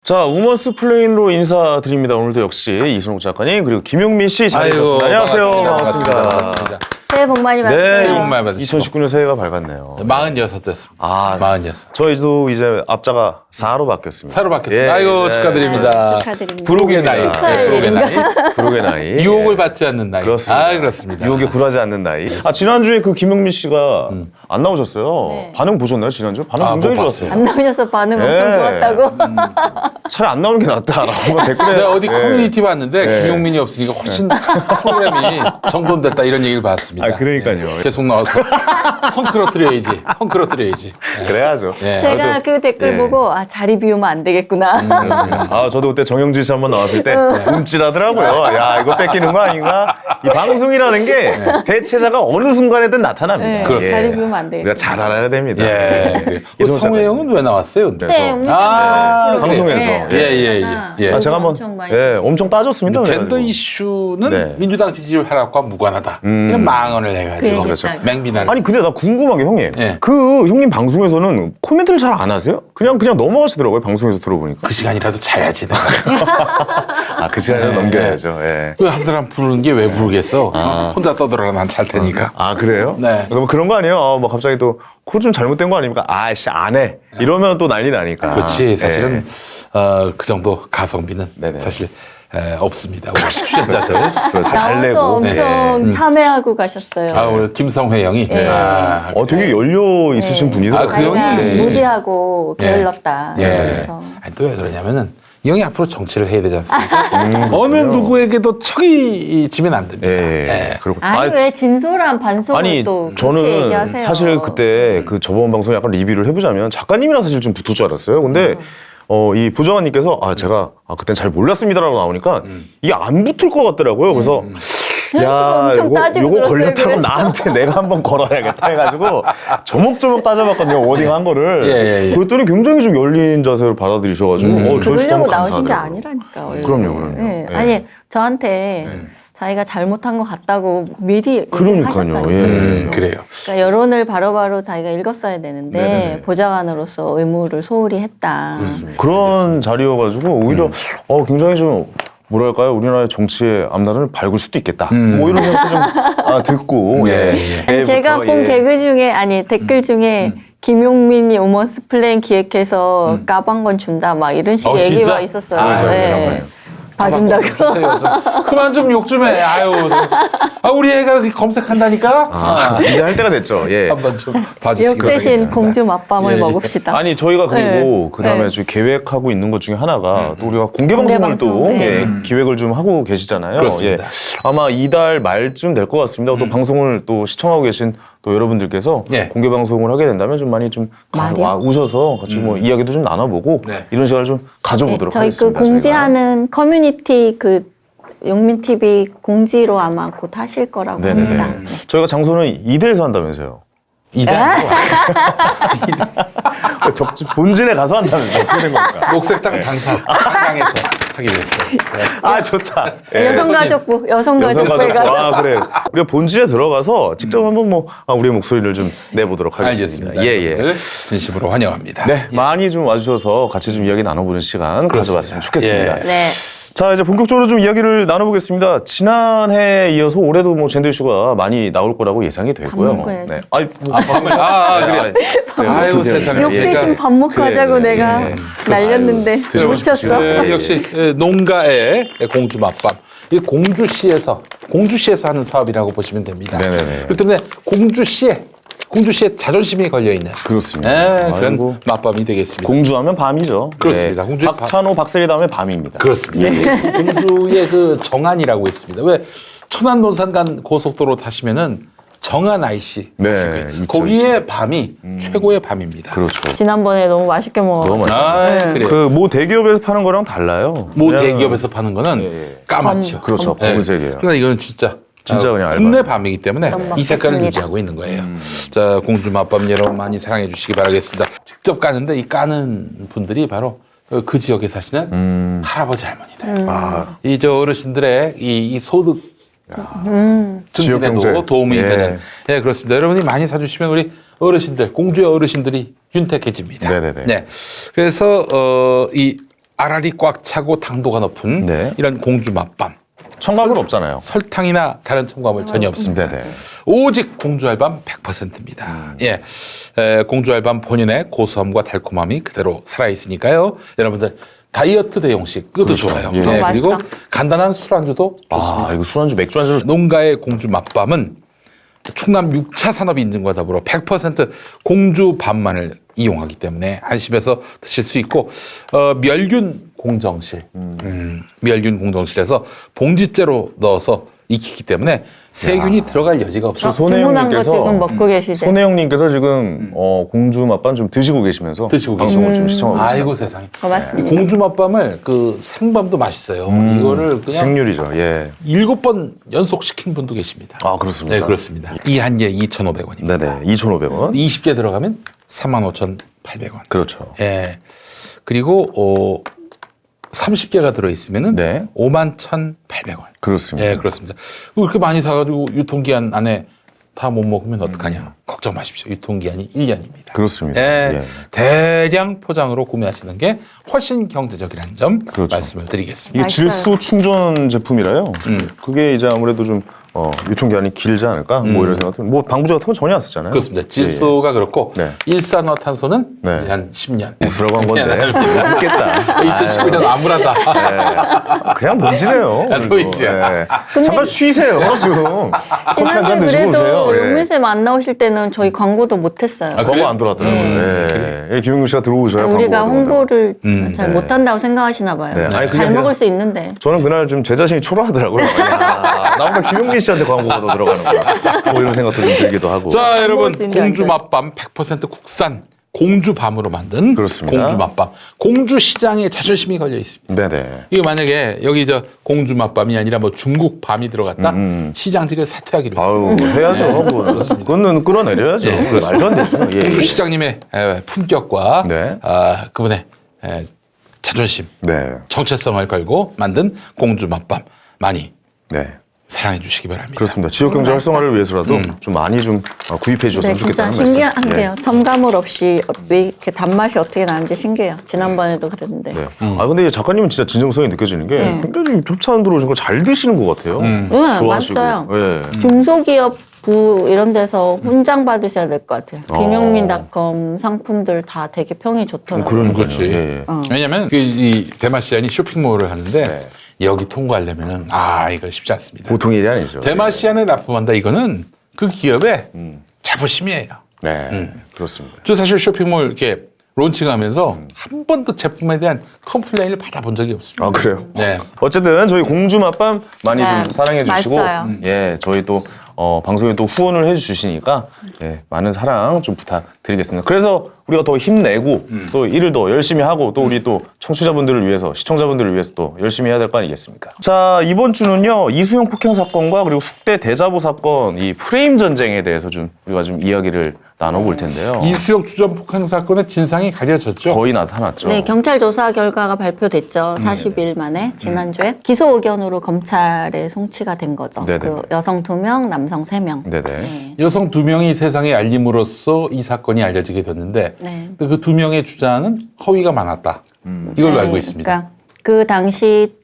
자, 우먼스 플레인으로 인사드립니다. 오늘도 역시 이순옥 작가님 그리고 김용민 씨 자리해주셨습니다. 안녕하세요. 반갑습니다. 새해 복 많이 받으세요. 네, 새해 복 많이 받으시고. 2019년 새해가 밝았네요. 46 됐습니다. 아, 46. 저희도 이제 앞자가 4로 바뀌었습니다. 새로 바뀌었습니다. 예, 아이고 예. 축하드립니다. 축하드립니다. 부록의 나이. 축하해요. 네, 부록의 나이. 부록의 나이. 유혹을 받지 않는 나이. 그렇습니다. 아, 그렇습니다. 유혹에 굴하지 않는 나이. 아, 지난주에 그 김용민 씨가 안 나오셨어요. 네. 반응 보셨나요, 지난주? 반응 아, 굉장히 못 좋았어요. 안 나오셔서 반응 네. 엄청 좋았다고. 차라리 안 나오는 게 낫다라고 댓글에. 내가 어디 예. 커뮤니티 봤는데 네. 김용민이 없으니까 훨씬 프로그램이 정돈됐다 이런 얘기를 봤습니다. 아, 그러니까요. 예. 계속 나와서 헝클어뜨려야지. 헝클어뜨려야지. 그래야죠. 예. 제가 아무튼, 그 댓글 예. 보고 아 자리 비우면 안 되겠구나. 그렇습니다. 아, 저도 그때 정영진 씨 한번 나왔을 때 움찔하더라고요. 야, 이거 뺏기는 거 아닌가? 이 방송이라는 게 대체자가 어느 순간에든 나타납니다. 네, 그렇습니다. 자리 비우면 안 되겠구나. 우리가 잘 알아야 됩니다. 예. 이승훈 성우 형은 왜 나왔어요? 네. 네, 아, 방송에서. 예. 아, 제가 한번 엄청 많이 엄청 따졌습니다. 젠더 그래가지고. 이슈는 네. 민주당 지지율 하락과 무관하다. 이런 망언을 해가지고 그렇죠. 맹비난. 아니 근데 나 궁금한 게 형님 예. 그 형님 방송에서는 코멘트를 잘 안 하세요? 그냥 넘어가시더라고요. 방송에서 들어보니까. 그 시간이라도 자야지 내가. 아, 그 시간에 넘겨야죠. 예. 왜 한 사람 부르는 게 왜 부르겠어? 혼자 떠들어라 난 잘 테니까. 아, 그래요? 네. 그럼 그런 거 아니에요? 뭐 갑자기 또 코 좀 잘못된 거 아닙니까? 아씨 안 해. 이러면 또 난리 나니까. 그렇지 사실은 예. 그 정도 가성비는 네네. 사실 없습니다. 우리 출연자들. 그렇죠. 잘 나와서 내고. 엄청 참여하고 가셨어요. 아 오늘 김성회 형이. 네. 아, 되게 열려 있으신 분이더라고요. 아, 그 형이- 자기가 예. 무지하고 게을렀다. 예. 그래서 아니, 또 왜 그러냐면은 이 형이 앞으로 정치를 해야 되지 않습니까? 어느 누구에게도 척이 지면 안 됩니다. 예. 예. 그리고 아니 왜 진솔한 반성을 아니 또 그렇게 저는 얘기하세요. 사실 그때 그 저번 방송에 약간 리뷰를 해보자면 작가님이랑 사실 좀 붙을 줄 알았어요. 근데 이 보좌관님께서 제가 그땐 잘 몰랐습니다라고 나오니까 이게 안 붙을 것 같더라고요. 그래서 현수가 엄청 따지고 요거 그랬어요, 걸렸다고 그래서. 나한테 내가 한번 걸어야겠다 해가지고 조목조목 따져봤거든요. 워딩 한 거를. 예. 그랬더니 굉장히 좀 열린 자세로 받아들이셔가지고 저희 그러려고 너무 나오신 게 감사하더라고요. 아니라니까. 원래. 그럼요. 네. 예. 아니 저한테 자기가 잘못한 것 같다고 미리 그러니까요. 얘기하셨다니까요. 예. 그래요. 그러니까 여론을 바로바로 자기가 읽었어야 되는데 네네네. 보좌관으로서 의무를 소홀히 했다. 그런 자리여가지고 오히려 굉장히 좀 뭐랄까요, 우리나라의 정치의 앞날을 밝을 수도 있겠다. 뭐 이런 생각도 좀 듣고. 예. 아니, 제가 본 개그 중에 댓글 중에 김용민이 우먼스 플레인 기획해서 까방건 준다 막 이런 식의 진짜? 얘기가 있었어요. 아유, 네. 봐준다고. 그만 좀 욕 좀 해. 아유. 우리 애가 검색한다니까? 이제 할 때가 됐죠. 예. 한번 좀 봐주시기 욕 대신 바라겠습니다. 공주 맛밤을 예, 예. 먹읍시다. 아니 저희가 그리고 네. 그다음에 네. 지금 계획하고 있는 것 중에 하나가 또 우리가 공개 공개 방송을 또 방송, 네. 기획을 좀 하고 계시잖아요. 그렇습니다. 예. 아마 이달 말쯤 될 것 같습니다. 또 방송을 또 시청하고 계신 또 여러분들께서 예. 공개 방송을 하게 된다면 좀 많이 좀 말이요? 오셔서 같이 뭐 이야기도 좀 나눠보고 네. 이런 시간을 좀 가져보도록 저희 하겠습니다. 그 공지하는 커뮤니티 용민 TV 공지로 아마 곧 하실 거라고 네네네. 합니다. 네. 저희가 장소는 2대에서 한다면서요. 이단 본진에 가서 한다면서 어떻게 된 겁니까? 녹색당 당사에서 하기로 했어요. 좋다. 예. 여성가족부 여성가족. 여성가족부에 가서 그래. 우리가 본질에 들어가서 직접 한번 우리의 목소리를 좀 내보도록 하겠습니다. 알겠습니다. 예. 여러분들 진심으로 환영합니다. 네, 많이 좀 와주셔서 같이 좀 이야기 나눠보는 시간 가져봤으면 좋겠습니다. 예. 네. 자, 이제 본격적으로 좀 이야기를 나눠보겠습니다. 지난해에 이어서 올해도 뭐 젠더 이슈가 많이 나올 거라고 예상이 되고요. 밥 먹어야지. 네. 그래. 아유, 세상에. 욕 대신 밥 먹고 하자고 그래. 내가 날렸는데 드시고 놓쳤어. 싶으시죠? 네, 역시 농가의 공주 맛밥. 이 공주시에서 하는 사업이라고 보시면 됩니다. 네네네. 그렇기 때문에 공주시의 자존심이 걸려 있는 그렇습니다. 그런 아이고. 맛밤이 되겠습니다. 공주하면 밤이죠. 그렇습니다. 네. 공주의 박찬호, 박세리 다음에 밤입니다. 그렇습니다. 이 공주의 그 정안이라고 있습니다. 왜 천안 논산 간 고속도로 타시면은 정안 IC 네, 아시고요. 있죠, 거기에 밤이 최고의 밤입니다. 그렇죠. 지난번에 너무 맛있게 먹어. 너무 맛있죠. 그래요. 그 모 대기업에서 파는 거랑 달라요. 모 그냥- 대기업에서 파는 거는 예. 까맣죠. 그렇죠. 검은색이에요. 그러니까 이거는 진짜 그냥 국내 알바예요. 밤이기 때문에 너무 이 색깔을 먹겠습니다. 유지하고 있는 거예요. 자, 공주 맛밤 여러분 많이 사랑해 주시기 바라겠습니다. 직접 까는데 이 까는 분들이 바로 그 지역에 사시는 할아버지 할머니들. 이 저 어르신들의 이 소득 지역 경제. 증진에도 도움이 예. 되는. 예, 그렇습니다. 여러분이 많이 사주시면 우리 어르신들, 공주의 어르신들이 윤택해집니다. 네네네. 네. 그래서 이 알알이 꽉 차고 당도가 높은 네. 이런 공주 맛밤. 첨가물 없잖아요. 설탕이나 다른 첨가물 전혀 없습니다. 네네. 오직 공주 알밤 100%입니다. 예, 공주 알밤 본연의 고소함과 달콤함이 그대로 살아있으니까요. 여러분들 다이어트 대용식 그것도 그렇죠. 좋아요. 예. 예, 그리고 맛있다. 간단한 술안주도 좋습니다. 아, 이거 술안주, 맥주 안주. 농가의 공주 맛밤은 충남 6차 산업 인증과 더불어 100% 공주 밤만을 이용하기 때문에 안심해서 드실 수 있고 멸균 공정실, 멸균 공정실에서 봉지째로 넣어서 익히기 때문에 세균이 들어갈 여지가 없어. 주문한 거 지금 먹고 계시죠? 손혜영님께서 지금 공주 맛밤 좀 드시고 계시면서 드시고 방송을 계시고 좀 시청하고 계시다. 아이고 세상에. 고맙습니다. 이 공주 맛밤을 그 생밤도 맛있어요. 이거를 그냥 생률이죠. 예. 7번 연속 시킨 분도 계십니다. 아, 그렇습니까? 네, 그렇습니다. 이 한 개 2,500원입니다. 네네. 2,500원. 20개 들어가면 35,800원. 그렇죠. 예. 그리고 30개가 들어있으면은 네. 51,800원. 그렇습니다. 예, 그렇습니다. 그렇게 많이 사가지고 유통기한 안에 다 못 먹으면 어떡하냐. 걱정 마십시오. 유통기한이 1년입니다. 그렇습니다. 예, 예. 대량 포장으로 구매하시는 게 훨씬 경제적이라는 점 그렇죠. 말씀을 드리겠습니다. 이게 맛있어요. 질소 충전 제품이라요. 그게 이제 아무래도 좀 유통기한이 길지 않을까? 뭐 이런 생각. 뭐 방부제 같은 건 전혀 안 쓰잖아요. 그렇습니다. 질소가 그렇고 네. 일산화탄소는 네. 이제 한 10년. 들어간 건데 묻겠다. 2019년 암울하다. 그냥 던지네요. 아, 보이지? 잠깐 쉬세요. 좀 커피 한 잔 지난주에 드시고 오세요. 그래도 예. 용민쌤 안 나오실 때는 저희 광고도 못했어요. 아, 광고 그래요? 안 들어왔더라고요. 예. 예, 김용민 씨가 들어오셔야 우리가 광고가 홍보를 잘 네. 못한다고 생각하시나 봐요. 네. 아니, 잘 그게 먹을 수 있는데. 저는 그날 좀 제 자신이 초라하더라고요. 야, 나보다 김용민 씨한테 광고가 더 들어가는구나. 뭐 이런 생각도 좀 들기도 하고. 자, 여러분. 먹을 수 있는데 공주 안 돼. 맛밤 100% 국산 공주밤으로 만든 그렇습니다. 공주 맛밤. 공주 시장에 자존심이 걸려 있습니다. 네네. 이게 만약에 여기 저 공주 맛밤이 아니라 뭐 중국 밤이 들어갔다 시장직을 사퇴하기로 했습니다. 아유, 해야죠. 뭐. 그거는 끌어내려야죠. 예, 그렇습니다. 말도 안 되죠. 예. 공주 시장님의 품격과 네. 그분의 자존심, 네. 정체성을 걸고 만든 공주 맛밤 많이 네. 사랑해 주시기 바랍니다. 그렇습니다. 지역 경제 활성화를 위해서라도 좀 많이 좀 구입해 주셨으면 네, 진짜 좋겠다는 신기한 말씀. 게요. 첨가물 없이 왜 이렇게 단맛이 어떻게 나는지 신기해요. 지난번에도 그랬는데. 네. 아 근데 작가님은 진짜 진정성이 느껴지는 게 네. 굉장히 협찬 들어오신 걸 잘 드시는 것 같아요. 네, 좋아하시고. 맛있어요. 예. 중소기업 부 이런 데서 훈장 받으셔야 될 것 같아요. 김용민닷컴 상품들 다 되게 평이 좋더라고요. 그런 그렇지. 거지. 예, 예. 왜냐하면 이 대마시안이 쇼핑몰을 하는데 여기 통과하려면은 이거 쉽지 않습니다. 보통 일이 아니죠. 대마시안에 납품한다 이거는 그 기업의 자부심이에요. 네. 그렇습니다. 저 사실 쇼핑몰 이렇게 론칭하면서 한 번도 제품에 대한 컴플레인을 받아본 적이 없습니다. 아 그래요? 네. 어쨌든 저희 공주 맛밤 많이 네, 좀 사랑해 주시고 맛있어요. 예 저희 또 방송에 또 후원을 해주시니까 예, 많은 사랑 좀 부탁드리겠습니다. 그래서 우리가 더 힘내고 또 일을 더 열심히 하고 또 우리 또 청취자분들을 위해서 시청자분들을 위해서 또 열심히 해야 될 거 아니겠습니까? 자 이번 주는요 이수영 폭행 사건과 그리고 숙대 대자보 사건 이 프레임 전쟁에 대해서 좀 우리가 좀 이야기를 나눠볼 텐데요. 이수영 주점 폭행 사건의 진상이 가려졌죠. 거의 나타났죠. 네, 경찰 조사 결과가 발표됐죠. 40일 만에 지난주에 기소 의견으로 검찰에 송치가 된 거죠. 네네. 그 여성 2명, 남성 3명. 네네. 네. 여성 2명이 세상에 알림으로써 이 사건이 알려지게 됐는데 네. 그 2명의 주장은 허위가 많았다. 이걸로 네, 알고 있습니다. 그러니까 그 당시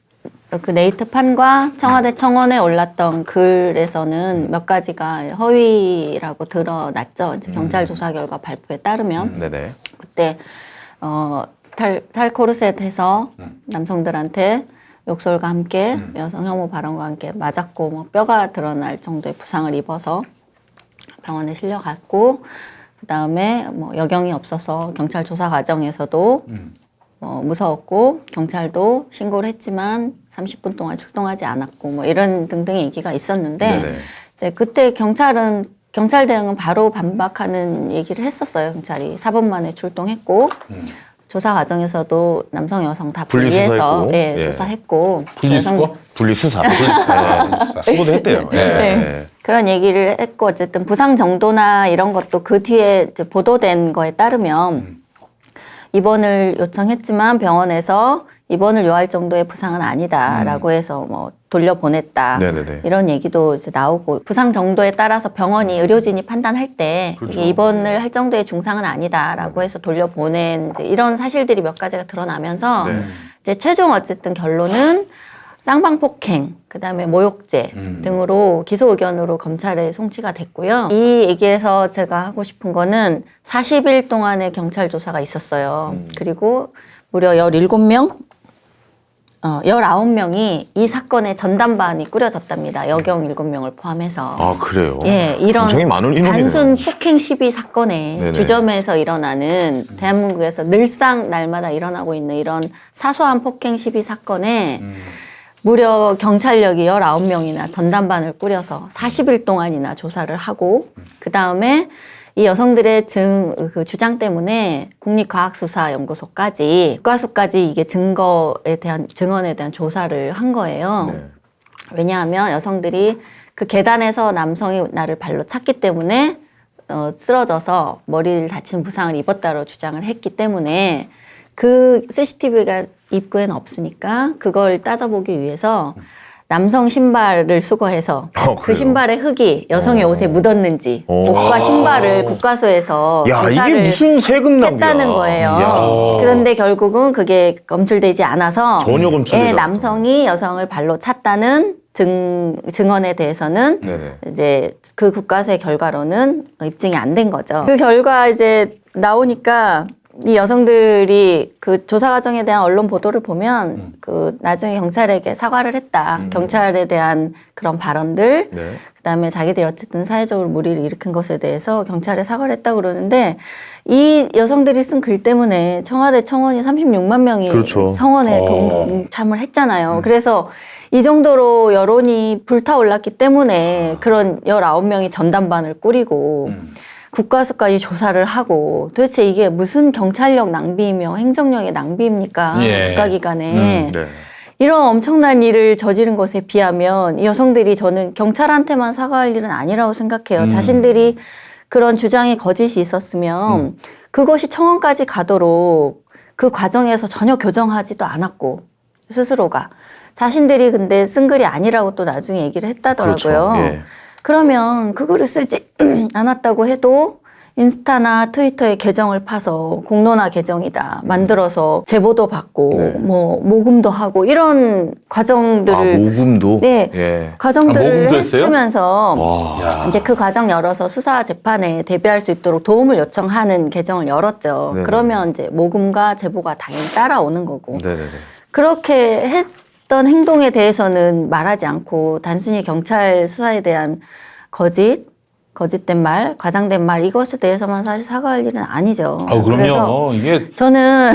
그 네이트판과 청와대 청원에 올랐던 글에서는 몇 가지가 허위라고 드러났죠. 이제 경찰 조사 결과 발표에 따르면 네네. 그때 탈코르셋해서 남성들한테 욕설과 함께 여성 혐오 발언과 함께 맞았고 뭐 뼈가 드러날 정도의 부상을 입어서 병원에 실려갔고 그다음에 뭐 여경이 없어서 경찰 조사 과정에서도 무서웠고 경찰도 신고를 했지만 30분 동안 출동하지 않았고 뭐 이런 등등의 얘기가 있었는데 네네. 이제 그때 경찰 대응은 바로 반박하는 얘기를 했었어요. 경찰이 4분 만에 출동했고 조사 과정에서도 남성 여성 다 분리해서 분리수사했고. 예, 예. 수사했고 분리수거? 분리수사. 분리수사. 수고도 했대요. 예. 네. 그런 얘기를 했고 어쨌든 부상 정도나 이런 것도 그 뒤에 이제 보도된 거에 따르면 입원을 요청했지만 병원에서 입원을 요할 정도의 부상은 아니다라고 해서 뭐 돌려보냈다. 네네네. 이런 얘기도 이제 나오고 부상 정도에 따라서 병원이 의료진이 판단할 때 그렇죠. 이게 입원을 할 정도의 중상은 아니다라고 해서 돌려보낸 이제 이런 사실들이 몇 가지가 드러나면서 네. 이제 최종 어쨌든 결론은 쌍방폭행, 그다음에 모욕죄 등으로 기소 의견으로 검찰에 송치가 됐고요. 이 얘기에서 제가 하고 싶은 거는 40일 동안의 경찰 조사가 있었어요. 그리고 무려 17명, 19명이 이 사건의 전담반이 꾸려졌답니다. 여경 7명을 포함해서. 아 그래요? 예, 이런 굉장히 많은 인원이네요. 단순 폭행 시비 사건에 네네. 주점에서 일어나는 대한민국에서 늘상 날마다 일어나고 있는 이런 사소한 폭행 시비 사건에 무려 경찰력이 19명이나 전담반을 꾸려서 40일 동안이나 조사를 하고 그 다음에 이 여성들의 그 주장 때문에 국립과학수사연구소까지 국과수까지 이게 증언에 대한 조사를 한 거예요. 네. 왜냐하면 여성들이 그 계단에서 남성이 나를 발로 찼기 때문에 쓰러져서 머리를 다친 부상을 입었다고 주장을 했기 때문에 그 CCTV가 입구에는 없으니까 그걸 따져보기 위해서 남성 신발을 수거해서 그 그래요? 신발의 흙이 여성의 옷에 묻었는지 옷과 신발을 국과수에서 야 이게 조사를 무슨 세금 낭비야? 했다는 거예요. 야. 그런데 결국은 그게 검출되지 않아서 전혀 검출되지 않았다. 남성이 여성을 발로 찼다는 증언에 대해서는 네네. 이제 그 국과수의 결과로는 입증이 안 된 거죠. 그 결과 이제 나오니까 이 여성들이 그 조사 과정에 대한 언론 보도를 보면 그 나중에 경찰에게 사과를 했다. 경찰에 대한 그런 발언들, 네. 그다음에 자기들이 어쨌든 사회적으로 무리를 일으킨 것에 대해서 경찰에 사과를 했다고 그러는데 이 여성들이 쓴 글 때문에 청와대 청원이 36만 명이 그렇죠. 성원에 동참을 했잖아요. 그래서 이 정도로 여론이 불타올랐기 때문에 그런 19명이 전담반을 꾸리고 국가수까지 조사를 하고 도대체 이게 무슨 경찰력 낭비이며 행정력의 낭비입니까? 예. 국가기관에. 네. 이런 엄청난 일을 저지른 것에 비하면 이 여성들이 저는 경찰한테만 사과할 일은 아니라고 생각해요. 자신들이 그런 주장이 거짓이 있었으면 그것이 청원까지 가도록 그 과정에서 전혀 교정하지도 않았고 스스로가. 자신들이 근데 쓴 글이 아니라고 또 나중에 얘기를 했다더라고요. 그렇죠. 예. 그러면 그 글을 쓰지 않았다고 해도 인스타나 트위터에 계정을 파서 공론화 계정이다 만들어서 제보도 받고 네. 뭐 모금도 하고 이런 과정들을 아 모금도. 네 예. 과정들을 모금도 했어요? 했으면서 와. 야. 이제 그 과정 열어서 수사 재판에 대비할 수 있도록 도움을 요청하는 계정을 열었죠. 네네. 그러면 이제 모금과 제보가 당연히 따라오는 거고 네네네. 그렇게 했던 행동에 대해서는 말하지 않고 단순히 경찰 수사에 대한 거짓된 말, 과장된 말 이것에 대해서만 사실 사과할 일은 아니죠. 아, 그래서 그럼요. 이게 저는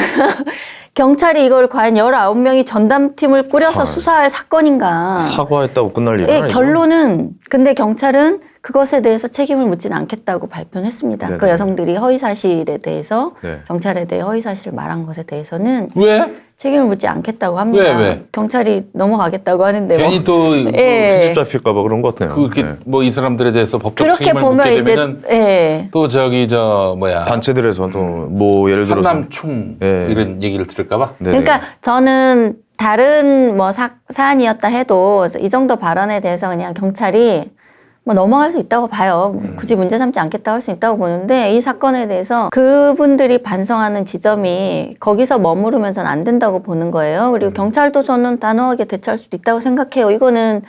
경찰이 이걸 과연 19명이 전담팀을 꾸려서 수사할 사건인가. 사과했다고 끝날 일은 예, 아니고. 결론은 근데 경찰은 그것에 대해서 책임을 묻지는 않겠다고 발표는 했습니다. 네네. 그 여성들이 허위사실에 대해서 네. 경찰에 대해 허위사실을 말한 것에 대해서는 왜? 책임을 묻지 않겠다고 합니다. 왜? 경찰이 넘어가겠다고 하는데 괜히 또 예. 시집 잡힐까봐 그런 것 같네요. 그렇게 네. 뭐 이 사람들에 대해서 법적 그렇게 책임을 보면 묻게 이제 되면은 예. 또 저기 저 뭐야 단체들에서도 뭐 예를 들어서 한남충 예. 이런 얘기를 들을까봐. 네네. 그러니까 저는 다른 뭐 사안이었다 해도 이 정도 발언에 대해서 그냥 경찰이 뭐 넘어갈 수 있다고 봐요. 굳이 문제 삼지 않겠다고 할 수 있다고 보는데 이 사건에 대해서 그분들이 반성하는 지점이 거기서 머무르면 전 안 된다고 보는 거예요. 그리고 경찰도 저는 단호하게 대처할 수도 있다고 생각해요. 이거는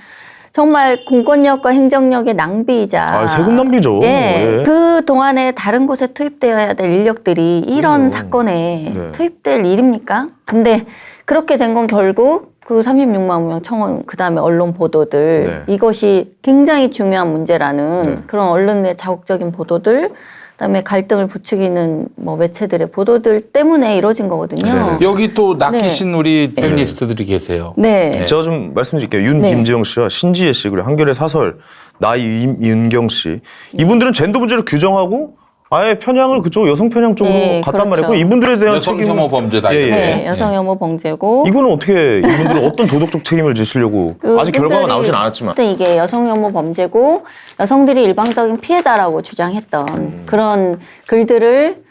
정말 공권력과 행정력의 낭비이자 아, 세금 낭비죠. 예. 예. 그 동안에 다른 곳에 투입되어야 될 인력들이 이런 그럼요. 사건에 네. 투입될 일입니까? 근데 그렇게 된 건 결국 그 36만 명 청원 그다음에 언론 보도들 네. 이것이 굉장히 중요한 문제라는 네. 그런 언론의 자극적인 보도들 그다음에 갈등을 부추기는 뭐 매체들의 보도들 때문에 이루어진 거거든요. 네. 여기 또 낚이신 우리 페미니스트들이 계세요. 네. 제가 좀 말씀드릴게요. 네. 김지영 씨와 신지혜 씨 그리고 한겨레 사설 나이윤경 씨 이분들은 젠더 문제를 규정하고 아예 편향을 그쪽 여성 편향 쪽으로 네, 갔단 그렇죠. 말이고 이분들에 대한 여성 책임은 혐오 범죄다. 예, 예. 네, 여성 혐오 범죄고 이거는 어떻게 이분들은 어떤 도덕적 책임을 지시려고 아직 결과가 나오진 않았지만 어쨌든 이게 여성 혐오 범죄고 여성들이 일방적인 피해자라고 주장했던 그런 글들을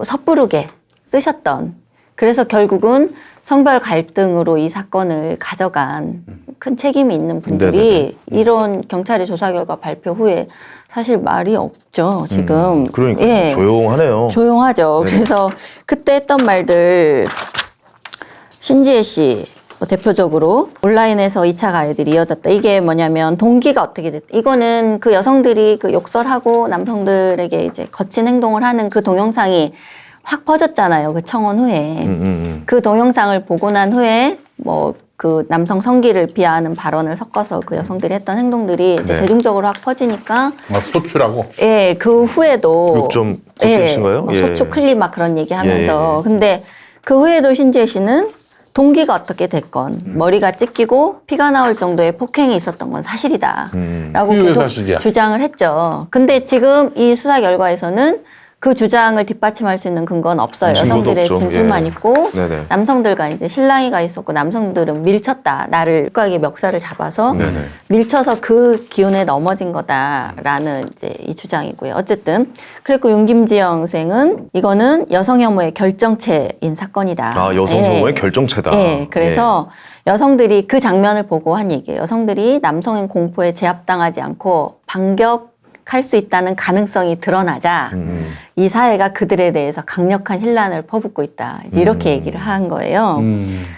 섣부르게 쓰셨던 그래서 결국은 성별 갈등으로 이 사건을 가져간 큰 책임이 있는 분들이 이런 경찰의 조사 결과 발표 후에 사실 말이 없죠, 지금. 그러니까 예. 조용하네요. 조용하죠. 그래서 그때 했던 말들, 신지혜 씨, 뭐 대표적으로 온라인에서 2차 가해들이 이어졌다. 이게 뭐냐면 동기가 어떻게 됐다. 이거는 그 여성들이 그 욕설하고 남성들에게 이제 거친 행동을 하는 그 동영상이 확 퍼졌잖아요. 그 청원 후에. 그 동영상을 보고 난 후에 뭐 그 남성 성기를 비하하는 발언을 섞어서 그 여성들이 했던 행동들이 이제 네. 대중적으로 확 퍼지니까 소출하고. 예, 그 후에도 6.9cm인가요? 뭐 소추 클리 막 그런 얘기 하면서 예. 근데 그 후에도 신지혜 씨는 동기가 어떻게 됐건 머리가 찢기고 피가 나올 정도의 폭행이 있었던 건 사실이다 라고 그게 계속 사실이야. 주장을 했죠. 근데 지금 이 수사 결과에서는 그 주장을 뒷받침할 수 있는 근거는 없어요. 증거도 여성들의 없죠. 진술만 예. 있고 네네. 남성들과 이제 실랑이가 있었고 남성들은 밀쳤다. 나를 국가에게 멱살을 잡아서 네네. 밀쳐서 그 기운에 넘어진 거다라는 이제 이 주장이고요. 어쨌든 그리고 윤김지영 생은 이거는 여성 혐오의 결정체인 사건이다. 아, 여성 예. 혐오의 결정체다. 예, 그래서 여성들이 그 장면을 보고 한 얘기예요. 여성들이 남성의 공포에 제압당하지 않고 반격할 수 있다는 가능성이 드러나자 이 사회가 그들에 대해서 강력한 혼란을 퍼붓고 있다. 이제 이렇게 얘기를 한 거예요.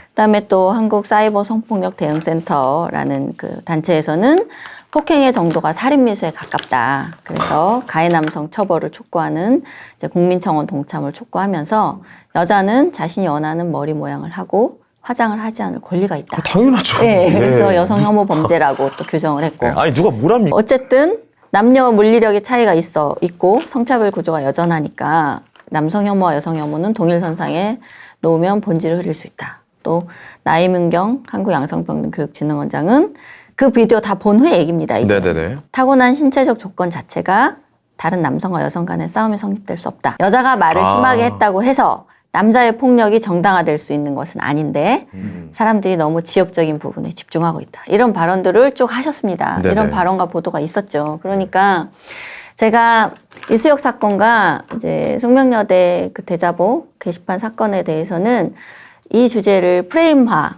그다음에 또 한국 사이버 성폭력 대응센터라는 그 단체에서는 폭행의 정도가 살인 미수에 가깝다. 그래서 가해 남성 처벌을 촉구하는 이제 국민청원 동참을 촉구하면서 여자는 자신이 원하는 머리 모양을 하고 화장을 하지 않을 권리가 있다. 당연하죠. 네, 그래서 예. 여성 혐오 범죄라고 또 규정을 했고. 네. 아니 누가 뭘 합니까? 어쨌든 남녀 물리력의 차이가 있고 성차별 구조가 여전하니까 남성 혐오와 여성 혐오는 동일선상에 놓으면 본질을 흐릴 수 있다. 또 나이문경 한국양성평등교육진흥원장은 그 비디오 다 본 후에 얘기입니다. 이게. 네네네. 타고난 신체적 조건 자체가 다른 남성과 여성 간의 싸움이 성립될 수 없다. 여자가 말을 심하게 했다고 해서 남자의 폭력이 정당화될 수 있는 것은 아닌데 사람들이 너무 지엽적인 부분에 집중하고 있다. 이런 발언들을 쭉 하셨습니다. 네네. 이런 발언과 보도가 있었죠. 그러니까 제가 이수혁 사건과 이제 숙명여대 그 대자보 게시판 사건에 대해서는 이 주제를 프레임화,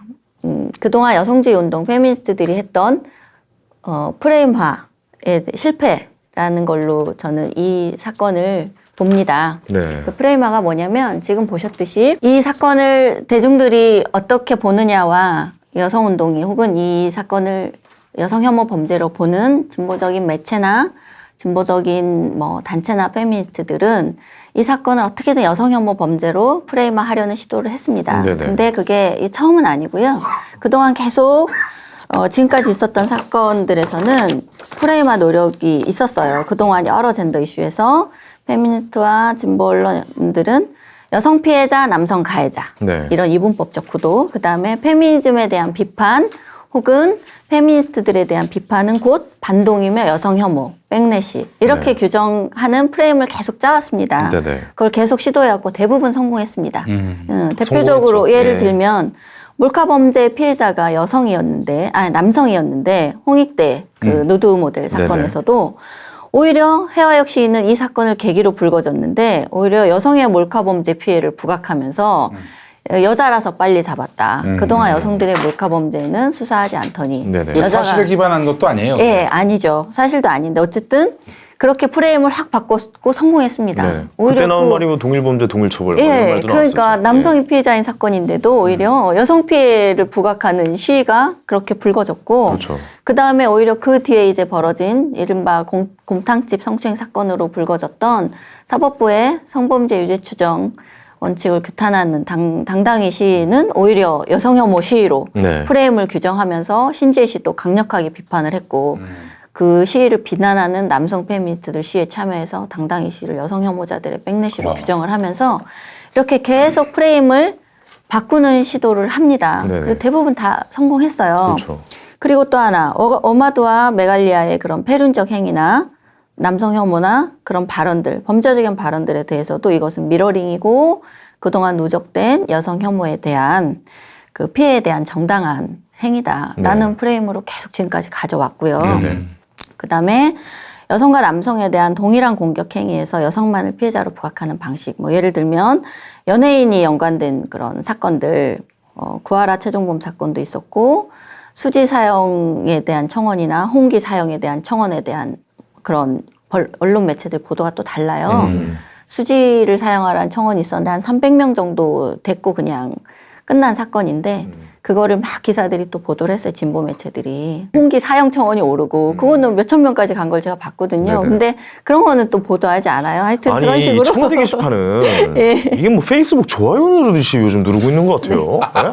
그동안 여성주의 운동 페미니스트들이 했던 프레임화의 실패라는 걸로 저는 이 사건을 봅니다. 네. 그 프레임화가 뭐냐면 지금 보셨듯이 이 사건을 대중들이 어떻게 보느냐와 여성운동이 혹은 이 사건을 여성 혐오 범죄로 보는 진보적인 매체나 진보적인 뭐 단체나 페미니스트들은 이 사건을 어떻게든 여성 혐오 범죄로 프레임화하려는 시도를 했습니다. 네네. 근데 그게 처음은 아니고요. 그동안 계속 지금까지 있었던 사건들에서는 프레임화 노력이 있었어요. 그동안 여러 젠더 이슈에서 페미니스트와 진보 언론들은 여성 피해자, 남성 가해자 네. 이런 이분법적 구도, 그다음에 페미니즘에 대한 비판 혹은 페미니스트들에 대한 비판은 곧 반동이며 여성 혐오, 백래시 이렇게 네. 규정하는 프레임을 계속 짜왔습니다. 네네. 그걸 계속 시도해왔고 대부분 성공했습니다. 대표적으로 성공했죠. 예를 예. 들면 몰카 범죄 피해자가 남성이었는데 홍익대 그 누드 모델 사건에서도 오히려 해화역 시인은 이 사건을 계기로 불거졌는데 오히려 여성의 몰카 범죄 피해를 부각하면서 여자라서 빨리 잡았다. 그동안 여성들의 몰카 범죄는 수사하지 않더니 네네. 이게 사실에 기반한 것도 아니에요. 예, 아니죠. 사실도 아닌데 어쨌든 그렇게 프레임을 확 바꿨고 성공했습니다. 네. 그때 나온 말이 뭐 동일범죄, 동일처벌 뭐 이런 예, 말도 그러니까 나왔었죠. 남성이 피해자인 사건인데도 오히려 여성 피해를 부각하는 시위가 그렇게 불거졌고, 그렇죠. 그 다음에 오히려 그 뒤에 이제 벌어진 이른바 곰탕집 성추행 사건으로 불거졌던 사법부의 성범죄 유죄 추정 원칙을 규탄하는 당당히 시위는 오히려 여성 혐오 시위로 네. 프레임을 규정하면서 신지혜 씨도 강력하게 비판을 했고, 그 시위를 비난하는 남성 페미니스트들 시위에 참여해서 당당히 시위를 여성 혐오자들의 백래시로 규정을 하면서 이렇게 계속 프레임을 바꾸는 시도를 합니다. 네네. 그리고 대부분 다 성공했어요. 그렇죠. 그리고 또 하나, 어마드와 메갈리아의 그런 패륜적 행위나 남성 혐오나 그런 발언들, 범죄적인 발언들에 대해서도 이것은 미러링이고 그동안 누적된 여성 혐오에 대한 그 피해에 대한 정당한 행위다라는 네. 프레임으로 계속 지금까지 가져왔고요. 네네. 그다음에 여성과 남성에 대한 동일한 공격 행위에서 여성만을 피해자로 부각하는 방식. 뭐 예를 들면 연예인이 연관된 그런 사건들, 구하라 최종범 사건도 있었고 수지 사형에 대한 청원이나 홍기 사형에 대한 청원에 대한 그런 언론 매체들 보도가 또 달라요. 수지를 사형하라는 청원이 있었는데 한 300명 정도 됐고 그냥 끝난 사건인데 그거를 막 기사들이 또 보도를 했어요. 진보 매체들이. 홍기 사형 청원이 오르고 그거는 몇천 명까지 간 걸 제가 봤거든요. 네네. 근데 그런 거는 또 보도하지 않아요. 하여튼 아니, 그런 이 식으로. 청와대 게시판은 예. 이게 뭐 페이스북 좋아요 누르듯이 요즘 누르고 있는 것 같아요. 네?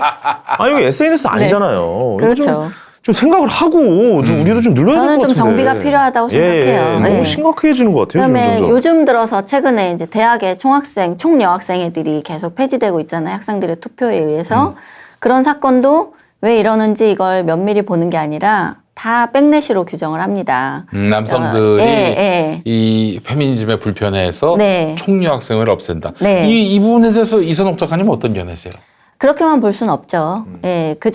아니, 이거 SNS 아니잖아요. 이거 그렇죠. 좀 생각을 하고 좀 우리도 좀 눌러야 될 것 저는 같은데. 좀 정비가 필요하다고 생각해요. 너무 예. 심각해지는 것 같아요. 그다음에 점점. 요즘 들어서 최근에 이제 대학의 총여학생회들이 계속 폐지되고 있잖아요. 학생들의 투표에 의해서. 그런 사건도 왜 이러는지 이걸 면밀히 보는 게 아니라 다 백내시로 규정을 합니다. 남성들이 예. 이 페미니즘에 불편해서 네. 총여학생을 없앤다. 네. 이 부분에 대해서 이선옥 작가님 어떤 견해세요? 그렇게만 볼 수는 없죠. 예, 그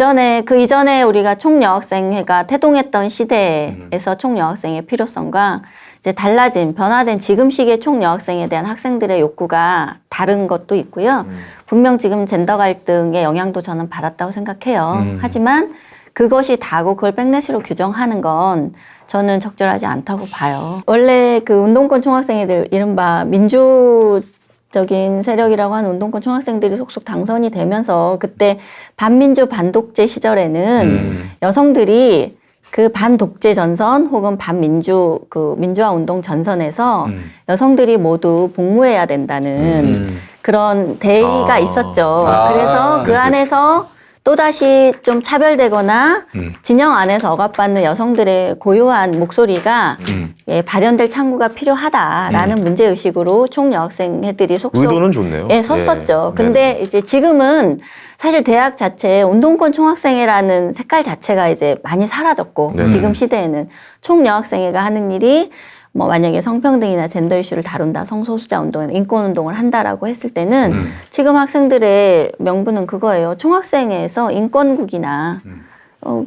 이전에 우리가 총여학생회가 태동했던 시대에서 총여학생의 필요성과 이제 달라진, 변화된 지금 시기의 총여학생에 대한 학생들의 욕구가 다른 것도 있고요. 분명 지금 젠더 갈등의 영향도 저는 받았다고 생각해요. 하지만 그것이 다고 그걸 백내시로 규정하는 건 저는 적절하지 않다고 봐요. 원래 그 운동권 총학생회들, 이른바 민주적인 세력이라고 하는 운동권 총학생들이 속속 당선이 되면서 그때 반민주 반독재 시절에는 여성들이 그 반독재 전선 혹은 반민주 그 민주화 운동 전선에서 여성들이 모두 복무해야 된다는 그런 대의가 있었죠. 그래서 그 안에서 또다시 좀 차별되거나 진영 안에서 억압받는 여성들의 고유한 목소리가 예, 발현될 창구가 필요하다라는 문제의식으로 총여학생회들이 속속 의도는 좋네요. 예, 섰었죠. 예. 근데 이제 지금은 사실 대학 자체에 운동권 총학생회라는 색깔 자체가 이제 많이 사라졌고 네. 지금 시대에는 총여학생회가 하는 일이 뭐 만약에 성평등이나 젠더 이슈를 다룬다, 성소수자 운동이나 인권 운동을 한다라고 했을 때는 지금 학생들의 명분은 그거예요. 총학생회에서 인권국이나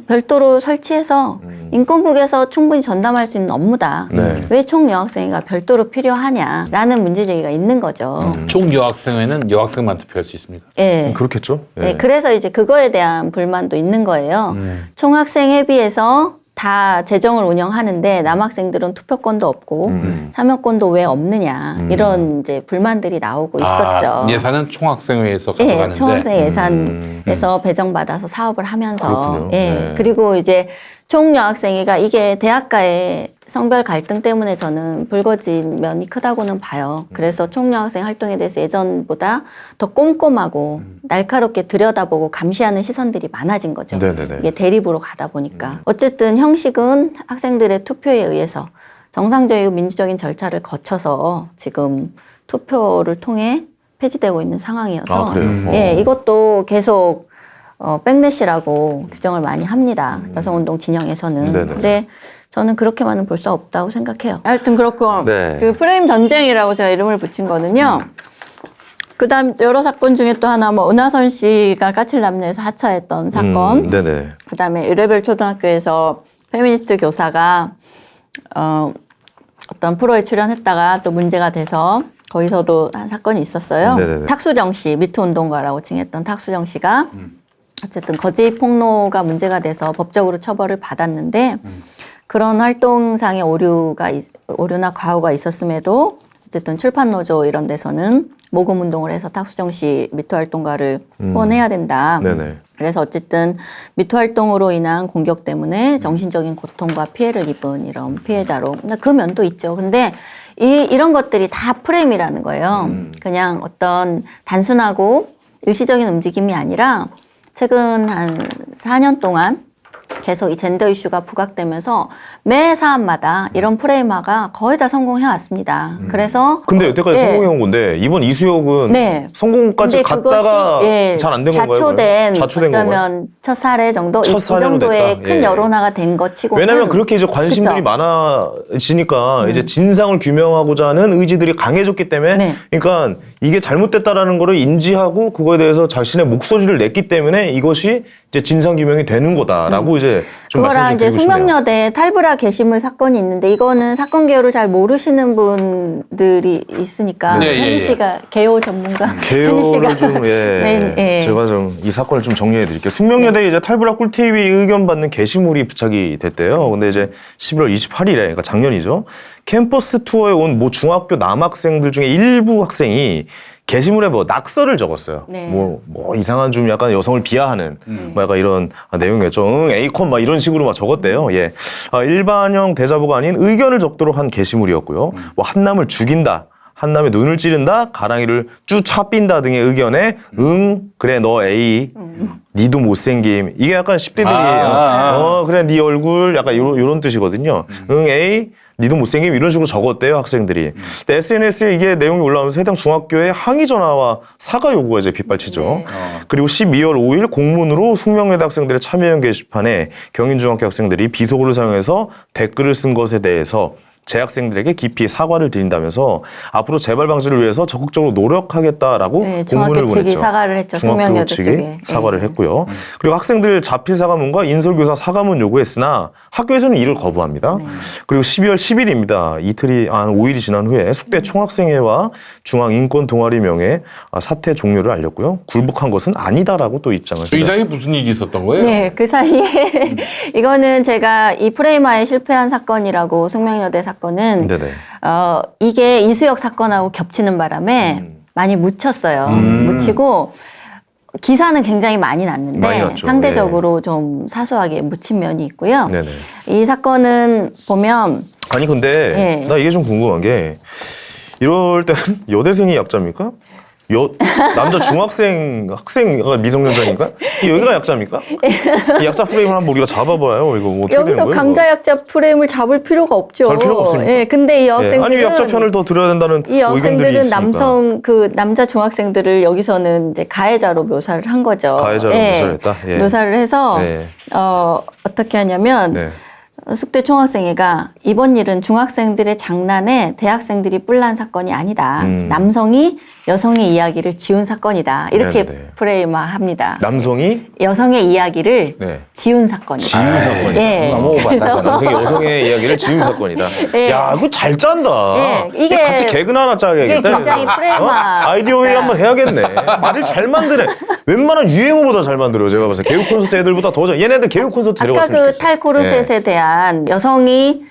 별도로 설치해서 인권국에서 충분히 전담할 수 있는 업무다. 네. 왜 총여학생회가 별도로 필요하냐라는 문제제기가 있는 거죠. 총여학생회는 여학생만 투표할 수 있습니까? 예. 그렇겠죠. 예. 네, 그래서 이제 그거에 대한 불만도 있는 거예요. 총학생회비에서 다 재정을 운영하는데 남학생들은 투표권도 없고 참여권도 왜 없느냐 이런 이제 불만들이 나오고 있었죠. 예산은 총학생회에서 예, 가져가는데 총학생 예산에서 배정받아서 사업을 하면서 그렇군요. 예, 네. 그리고 이제 총여학생회가 이게 대학가의 성별 갈등 때문에 저는 불거진 면이 크다고는 봐요. 그래서 총여학생 활동에 대해서 예전보다 더 꼼꼼하고 날카롭게 들여다보고 감시하는 시선들이 많아진 거죠. 네네네. 이게 대립으로 가다 보니까. 어쨌든 형식은 학생들의 투표에 의해서 정상적이고 민주적인 절차를 거쳐서 지금 투표를 통해 폐지되고 있는 상황이어서 아, 그래요? 예, 이것도 계속 백내시라고 규정을 많이 합니다. 여성운동 진영에서는. 네네. 근데 저는 그렇게만은 볼 수 없다고 생각해요. 하여튼 그렇고 네. 그 프레임 전쟁이라고 제가 이름을 붙인 거는요. 그다음 여러 사건 중에 또 하나 뭐 은하선 씨가 까칠남녀에서 하차했던 사건. 네네. 그다음에 의뢰별 초등학교에서 페미니스트 교사가 어떤 프로에 출연했다가 또 문제가 돼서 거기서도 한 사건이 있었어요. 네네네. 탁수정 씨, 미투 운동가라고 칭했던 탁수정 씨가 어쨌든 거짓 폭로가 문제가 돼서 법적으로 처벌을 받았는데 그런 활동상의 오류나 과오가 있었음에도 어쨌든 출판노조 이런 데서는 모금 운동을 해서 탁수정 씨 미투 활동가를 후원해야 된다. 네네. 그래서 어쨌든 미투 활동으로 인한 공격 때문에 정신적인 고통과 피해를 입은 이런 피해자로 그 면도 있죠. 근데 이런 것들이 다 프레임이라는 거예요. 그냥 어떤 단순하고 일시적인 움직임이 아니라 최근 한 4년 동안 계속 이 젠더 이슈가 부각되면서 매 사안마다 이런 프레임화가 거의 다 성공해 왔습니다. 그래서 근데 여태까지 예. 성공해온 건데 이번 이수혁은 네. 성공까지 근데 갔다가 그것이, 잘 안 된 건가요? 자초된 자초된 건가요? 어쩌면 첫 사례 정도 이 첫 사례로 정도의 됐다. 큰 예. 여론화가 된 것 치고는 왜냐하면 그렇게 이제 관심들이 그쵸? 많아지니까 이제 진상을 규명하고자 하는 의지들이 강해졌기 때문에 네. 그러니까 이게 잘못됐다라는 거를 인지하고 그거에 대해서 자신의 목소리를 냈기 때문에 이것이 이제 진상 규명이 되는 거다라고 이제 이제 좀 그거랑 이제 말씀 좀 드리고 싶네요. 숙명여대 탈브라 게시물 사건이 있는데 이거는 사건 개요를 잘 모르시는 분들이 있으니까 네, 예, 혜니 예. 씨가 개요 전문가 혜니 개요를 씨가 좀 제가 좀 이 사건을 좀 정리해 드릴게요. 숙명여대 이제 탈브라 꿀TV 의견 받는 게시물이 부착이 됐대요. 근데 이제 11월 28일에 그러니까 작년이죠. 캠퍼스 투어에 온 모 중학교 남학생들 중에 일부 학생이 게시물에 뭐 낙서를 적었어요. 네. 뭐 이상한 좀 약간 여성을 비하하는 뭐 약간 이런 내용이었죠. 에이콘 막 이런 식으로 막 적었대요. 예. 일반형 대자보가 아닌 의견을 적도록 한 게시물이었고요. 뭐 한남을 죽인다. 한남의 눈을 찌른다, 가랑이를 쭉 차빈다 등의 의견에 그래 너 A, 니도 못생김 이게 약간 10대들이 그래 네 얼굴 약간 요런 뜻이거든요. A, 니도 못생김 이런 식으로 적었대요 학생들이. 근데 SNS에 이게 내용이 올라오면서 해당 중학교에 항의 전화와 사과 요구가 이제 빗발치죠. 네. 그리고 12월 5일 공문으로 숙명여대 학생들의 참여형 게시판에 경인중학교 학생들이 비속어를 사용해서 댓글을 쓴 것에 대해서 재학생들에게 깊이 사과를 드린다면서 앞으로 재발 방지를 위해서 적극적으로 노력하겠다라고 네, 공문을 중학교 측이 보냈죠. 사과를 했죠. 중학교 숙명여대 측이 쪽에. 사과를 네. 했고요. 그리고 학생들 자필 사과문과 인솔교사 사과문 요구했으나 학교에서는 이를 거부합니다. 그리고 12월 10일입니다. 이틀이 한 5일이 지난 후에 숙대 총학생회와 중앙인권동아리명예 사퇴 종료를 알렸고요. 굴복한 것은 아니다라고 또 입장을 그 이상에 무슨 일이 있었던 거예요? 네, 그 사이에 이거는 제가 이 프레임화에 실패한 사건이라고 숙명여대 사건은 네네. 이게 이수혁 사건하고 겹치는 바람에 많이 묻혔어요. 묻히고 기사는 굉장히 많이 많이 났는데 났죠. 상대적으로 좀 사소하게 묻힌 면이 있고요. 네네. 이 사건은 보면 아니 근데 네. 나 이게 좀 궁금한 게 이럴 때는 여대생이 약자입니까? 남자 중학생 학생가 미성년자니까 여기가 약자입니까? 이 약자 프레임을 한번 우리가 잡아봐요. 이거 뭐 어떻게 되는 여기서 거예요? 강자 약자 프레임을 잡을 필요가 없죠. 잡을 필요가 없습니까? 예, 근데 이 여학생들은 아니 약자 편을 더 들어야 된다는 이 여학생들은 의견들이 있으니까. 남자 중학생들을 여기서는 이제 가해자로 묘사를 한 거죠. 가해자로 묘사를 했다? 예. 묘사를 해서 네. 어떻게 하냐면 네. 숙대 총학생회가 이번 일은 중학생들의 장난에 대학생들이 뿔난 사건이 아니다. 남성이 여성의 이야기를 지운 사건이다. 이렇게 네네네. 프레임화합니다. 남성이 여성의 이야기를 네. 지운 사건이다. 지운 사건이다. 예. 넘어가다가 남성이 여성의 이야기를 지운 사건이다. 예. 야, 그거 잘 짠다. 예, 이게- 같이 개그나 하나 짜야겠다. 이게 굉장히 프레임화. 아이디어 회의 한번 해야겠네. 말을 잘 만드네. 웬만한 유행어보다 잘 만들어요. 제가 봤을 때 교육 콘서트 애들보다 더 잘. 얘네들 교육 콘서트 아까 데려갔으면 그 좋겠어. 탈코르셋에 대한 여성이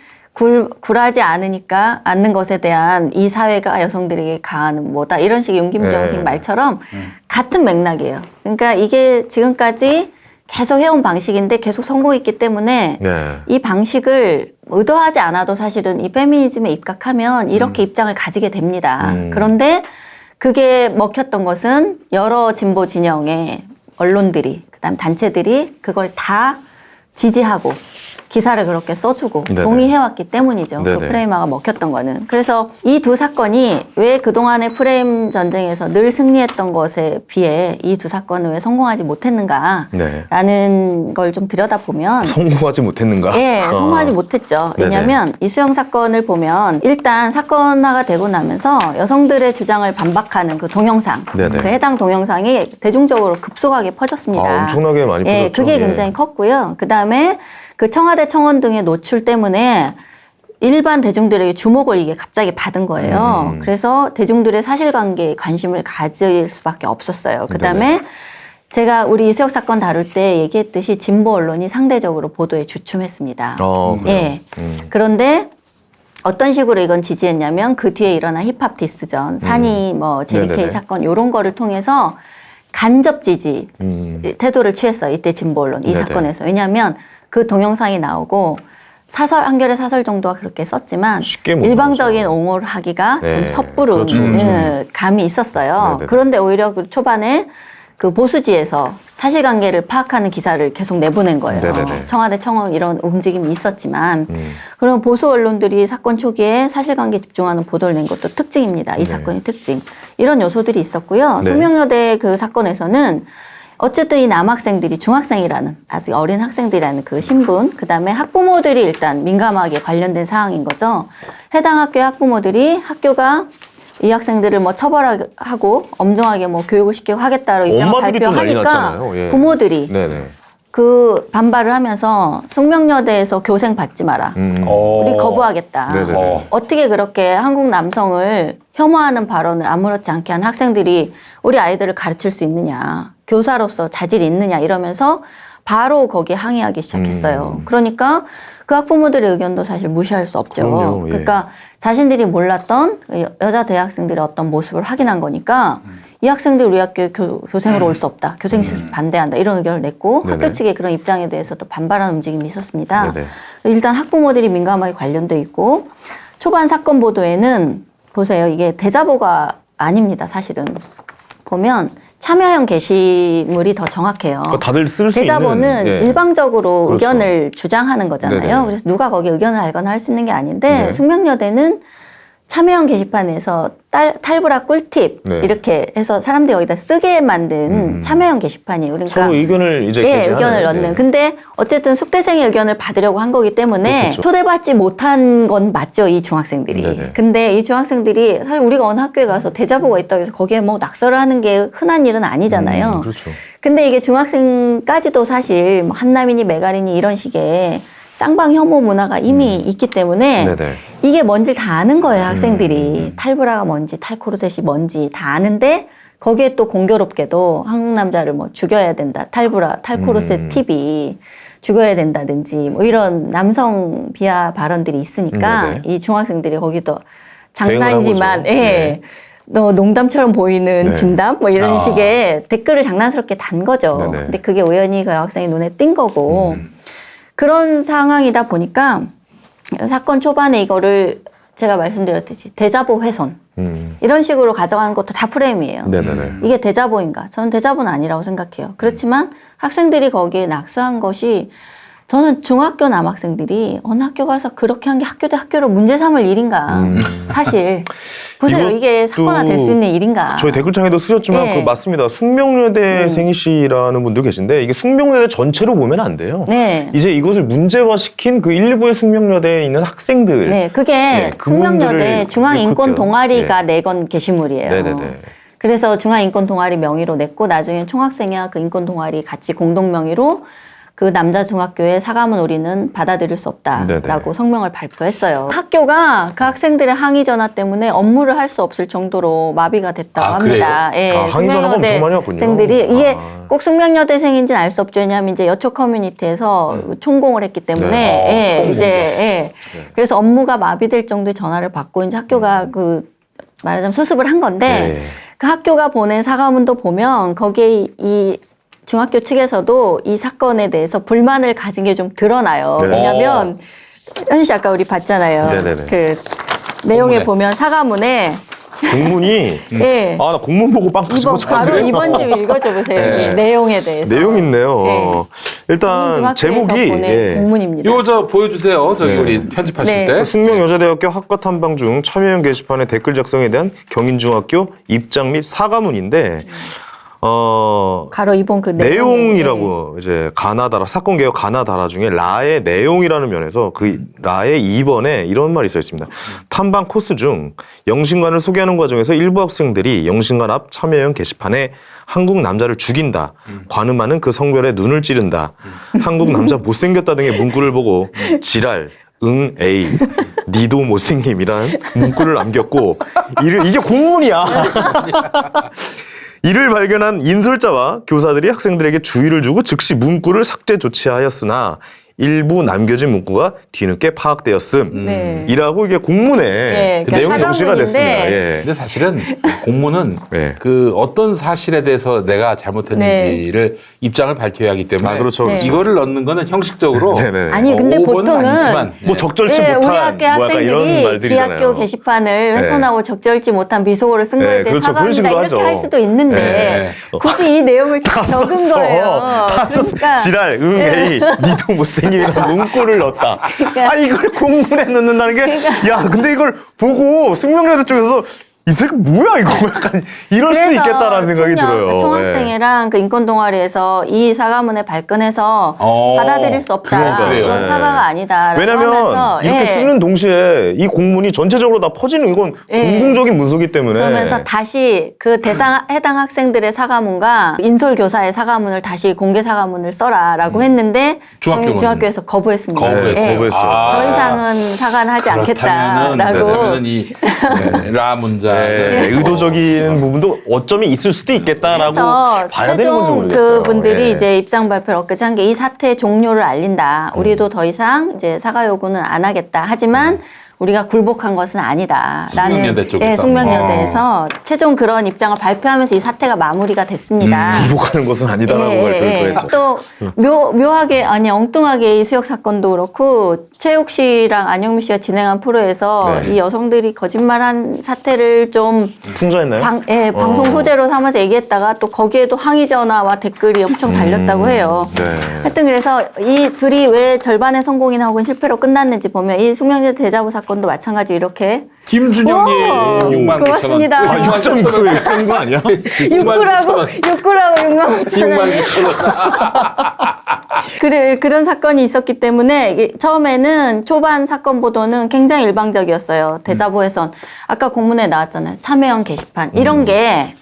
굴하지 않는 것에 대한 이 사회가 여성들에게 가하는 뭐다 이런 식의 윤김정 네. 선생님 말처럼 같은 맥락이에요. 그러니까 이게 지금까지 계속 해온 방식인데 계속 성공했기 때문에 네. 이 방식을 의도하지 않아도 사실은 이 페미니즘에 입각하면 이렇게 입장을 가지게 됩니다. 그런데 그게 먹혔던 것은 여러 진보 진영의 언론들이 그다음 단체들이 그걸 다 지지하고 기사를 그렇게 써주고 네네. 동의해왔기 때문이죠. 그 네네. 프레임화가 먹혔던 거는. 그래서 이 두 사건이 왜 그동안의 프레임 전쟁에서 늘 승리했던 것에 비해 이 두 사건은 왜 성공하지 못했는가라는 네. 걸 좀 들여다보면 성공하지 못했는가? 예, 성공하지 못했죠. 네네. 왜냐하면 이수영 사건을 보면 일단 사건화가 되고 나면서 여성들의 주장을 반박하는 그 동영상, 네네. 그 해당 동영상이 대중적으로 급속하게 퍼졌습니다. 아, 엄청나게 많이 예, 퍼졌죠. 그게 예. 굉장히 컸고요. 그 다음에 그 청와대 청원 등의 노출 때문에 일반 대중들에게 주목을 이게 갑자기 받은 거예요. 그래서 대중들의 사실관계에 관심을 가질 수밖에 없었어요. 그 다음에 제가 우리 이수혁 사건 다룰 때 얘기했듯이 진보 언론이 상대적으로 보도에 주춤했습니다. 그래요? 예. 그런데 어떤 식으로 이건 지지했냐면 그 뒤에 일어난 힙합 디스전, 산이 뭐 제리케이 네네네. 사건 이런 거를 통해서 간접 지지 태도를 취했어요. 이때 진보 언론 이 네네. 사건에서. 왜냐하면 그 동영상이 나오고 사설 한겨레 사설 정도가 그렇게 썼지만 쉽게 못 일방적인 나오죠. 옹호를 하기가 네. 좀 섣부른 그렇죠, 그렇죠. 감이 있었어요. 네네. 그런데 오히려 그 초반에 그 보수지에서 사실관계를 파악하는 기사를 계속 내보낸 거예요. 네네네. 청와대 청원 이런 움직임이 있었지만 그럼 보수 언론들이 사건 초기에 사실관계 집중하는 보도를 낸 것도 특징입니다. 이 사건의 특징. 이런 요소들이 있었고요. 네. 숙명여대 그 사건에서는 어쨌든 이 남학생들이 중학생이라는 아직 어린 학생들이라는 그 신분, 그 다음에 학부모들이 일단 민감하게 관련된 사항인 거죠. 해당 학교의 학부모들이 학교가 이 학생들을 뭐 처벌하고 엄정하게 뭐 교육을 시키고 하겠다고 입장을 엄마들이 또 난리 발표하니까 났잖아요. 예. 부모들이 네네. 그 반발을 하면서 숙명여대에서 교생 받지 마라. 우리 거부하겠다. 네네네. 어떻게 그렇게 한국 남성을 혐오하는 발언을 아무렇지 않게 한 학생들이 우리 아이들을 가르칠 수 있느냐. 교사로서 자질이 있느냐 이러면서 바로 거기에 항의하기 시작했어요. 그러니까 그 학부모들의 의견도 사실 무시할 수 없죠. 그럼요, 예. 그러니까 자신들이 몰랐던 여자 대학생들의 어떤 모습을 확인한 거니까 이 학생들 우리 학교에 교생으로 올 수 없다. 교생 시스템 반대한다. 이런 의견을 냈고 네네. 학교 측의 그런 입장에 대해서도 반발하는 움직임이 있었습니다. 네네. 일단 학부모들이 민감하게 관련돼 있고 초반 사건 보도에는 보세요. 이게 대자보가 아닙니다. 사실은. 보면 참여형 게시물이 더 정확해요. 그러니까 다들 쓸 수 있는 대자보는 예. 일방적으로 그렇죠. 의견을 주장하는 거잖아요. 네네. 그래서 누가 거기에 의견을 알거나 할 수 있는 게 아닌데 네. 숙명여대는 참여형 게시판에서 탈브라 꿀팁 네. 이렇게 해서 사람들이 여기다 쓰게 만든 참여형 게시판이에요. 그러니까 서로 의견을 이제 예, 게시하는, 의견을 넣는. 네. 근데 어쨌든 숙대생의 의견을 받으려고 한 거기 때문에 그렇겠죠. 초대받지 못한 건 맞죠, 이 중학생들이. 네네. 근데 이 중학생들이 사실 우리가 어느 학교에 가서 대자보가 있다고 해서 거기에 뭐 낙서를 하는 게 흔한 일은 아니잖아요. 그렇죠. 근데 이게 중학생까지도 사실 뭐 한남이니 메가리니 이런 식의 쌍방 혐오 문화가 이미 있기 때문에 네네. 이게 뭔지를 다 아는 거예요, 학생들이. 탈브라가 뭔지, 탈코르셋이 뭔지 다 아는데 거기에 또 공교롭게도 한국 남자를 뭐 죽여야 된다. 탈브라, 탈코르셋 팁이 죽여야 된다든지 뭐 이런 남성 비하 발언들이 있으니까 네네. 이 중학생들이 거기도 대응을 한 장난이지만 거죠. 예. 네. 너 농담처럼 보이는 네. 진담 뭐 이런 아. 식의 댓글을 장난스럽게 단 거죠. 네네. 근데 그게 우연히 그 여학생의 눈에 띈 거고 그런 상황이다 보니까 사건 초반에 이거를 제가 말씀드렸듯이 대자보 훼손 이런 식으로 가져가는 것도 다 프레임이에요. 네네네. 이게 대자보인가? 저는 대자보는 아니라고 생각해요. 그렇지만 학생들이 거기에 낙서한 것이 저는 중학교 남학생들이 어느 학교 가서 그렇게 한 게 학교 대 학교로 문제 삼을 일인가. 사실. 보세요. 이게 사건화 될 수 있는 일인가. 저희 댓글창에도 쓰셨지만 네. 그 맞습니다. 숙명여대 생이시라는 분도 계신데 이게 숙명여대 전체로 보면 안 돼요. 네. 이제 이것을 문제화시킨 그 일부의 숙명여대에 있는 학생들. 네, 그게 네, 숙명여대 그분들을 중앙인권 일컬게요. 동아리가 네. 내건 게시물이에요. 네네네. 그래서 중앙인권 동아리 명의로 냈고 나중에 총학생회와 그 인권 동아리 같이 공동 명의로 그 남자 중학교의 사과문 우리는 받아들일 수 없다라고 네네. 성명을 발표했어요. 학교가 그 학생들의 항의 전화 때문에 업무를 할 수 없을 정도로 마비가 됐다고 아, 합니다. 예, 아, 항의 전화가 엄청 많이 왔군요. 학생들이 이게 아. 꼭 숙명여대생인지는 알 수 없죠. 왜냐하면 이제 여초 커뮤니티에서 총공을 했기 때문에 네. 예, 이제 예. 그래서 업무가 마비될 정도의 전화를 받고 이제 학교가 그 말하자면 수습을 한 건데 네. 그 학교가 보낸 사과문도 보면 거기에 이 중학교 측에서도 이 사건에 대해서 불만을 가진 게 좀 드러나요. 네. 왜냐하면 현희 씨 아까 우리 봤잖아요. 네네네. 그 내용에 공문에. 보면 사과문에 공문이 예. 아, 나 공문 보고 빵 터지고 이번 바로 이번 좀 읽어줘 보세요. 네. 이 내용에 대해서. 내용 있네요. 네. 일단 중학교에서 제목이 보낸 예. 공문입니다. 이거 저 보여주세요. 저기 네. 우리 편집하실 네. 때. 숙명여자대학교 학과 탐방 중 참여형 게시판에 댓글 작성에 대한 경인중학교 입장 및 사과문인데 가로 이번 그 내용이라고 이제 가나다라 사건 개요 가나다라 중에 라의 내용이라는 면에서 그 라의 2번에 이런 말이 써 있습니다. 탐방 코스 중 영신관을 소개하는 과정에서 일부 학생들이 영신관 앞 참여형 게시판에 한국 남자를 죽인다. 관음하는 그 성별에 눈을 찌른다. 한국 남자 못생겼다 등의 문구를 보고 지랄. 응 에이 니도 못생김이란 문구를 남겼고 이게 공문이야. 이를 발견한 인솔자와 교사들이 학생들에게 주의를 주고 즉시 문구를 삭제 조치하였으나 일부 남겨진 문구가 뒤늦게 파악되었음. 네. 이라고 이게 공문에 네, 그 그러니까 내용이 명시가 사과문인데 됐습니다. 예. 근데 사실은 공문은 네. 그 어떤 사실에 대해서 내가 잘못했는지를 입장을 밝혀야 하기 때문에 아, 그렇죠, 네. 이거를 넣는 거는 형식적으로 네네. 아니 근데 5번은 보통은 아니지만 뭐 적절치 예, 못한 우리 학교 뭐 약간 이런 학생들이 말들이잖아요. 기학교 게시판을 훼손하고 적절치 못한 비속어를 쓴 거에 네, 대해 그렇죠. 그런 사과합니다 식으로 이렇게 하죠. 할 수도 있는데 네. 굳이 이 내용을 다 적은 거예요. 다 썼어. 그러니까 지랄, 응, 에이, 니도 못생김이라는 문구를 넣었다. 그러니까. 아, 이걸 공문에 넣는다는 게, 야, 근데 이걸 보고 숙명여대 쪽에서 이 새끼 뭐야 이거 약간 이럴 수도 있겠다라는 생각이 들어요. 총학생회랑 그 인권 동아리에서 이 사과문에 발끈해서 받아들일 수 없다. 그러니까요. 이건 네. 사과가 아니다라고 왜냐면 하면서 이렇게 쓰는 동시에 이 공문이 전체적으로 다 퍼지는 이건 공공적인 문서기 때문에 그러면서 다시 그 해당 학생들의 사과문과 인솔 교사의 사과문을 다시 공개 사과문을 써라라고 했는데 중학교에서 거부했습니다. 거부했어요. 더 이상은 사과는 하지 않겠다라고. 그렇다면은 이 라 문자 의도적인 부분도 어쩌면 있을 수도 있겠다라고 그래서 봐야 되는 건지 최종 모르겠어요. 그분들이 이제 입장 발표를 엊그제 한 게 이 사태의 종료를 알린다. 우리도 더 이상 이제 사과 요구는 안 하겠다. 하지만 우리가 굴복한 것은 아니다라는 숙명여대 쪽에서. 숙명여대에서 최종 그런 입장을 발표하면서 이 사태가 마무리가 됐습니다. 굴복하는 것은 아니다라고 발표했어요. 또 묘하게 아니 엉뚱하게 이 수역 사건도 그렇고 최욱 씨랑 안영미 씨가 진행한 프로에서 이 여성들이 거짓말한 사태를 좀 풍자했나요? 방송 소재로 삼아서 얘기했다가 또 거기에도 항의 전화와 댓글이 엄청 달렸다고 해요. 네. 하여튼 그래서 이 둘이 왜 절반의 성공이나 혹은 실패로 끝났는지 보면 이 숙명여대 대자보 사건도 마찬가지 이렇게 김준영이 6만 9천 원. 고맙습니다. 6.9 아니야? 6구라고 6만 5천 원. 6만 9천 원. 그런 사건이 있었기 때문에 이게 처음에는 초반 사건 보도는 굉장히 일방적이었어요. 대자보에선 아까 공문에 나왔잖아요. 참여형 게시판 이런 게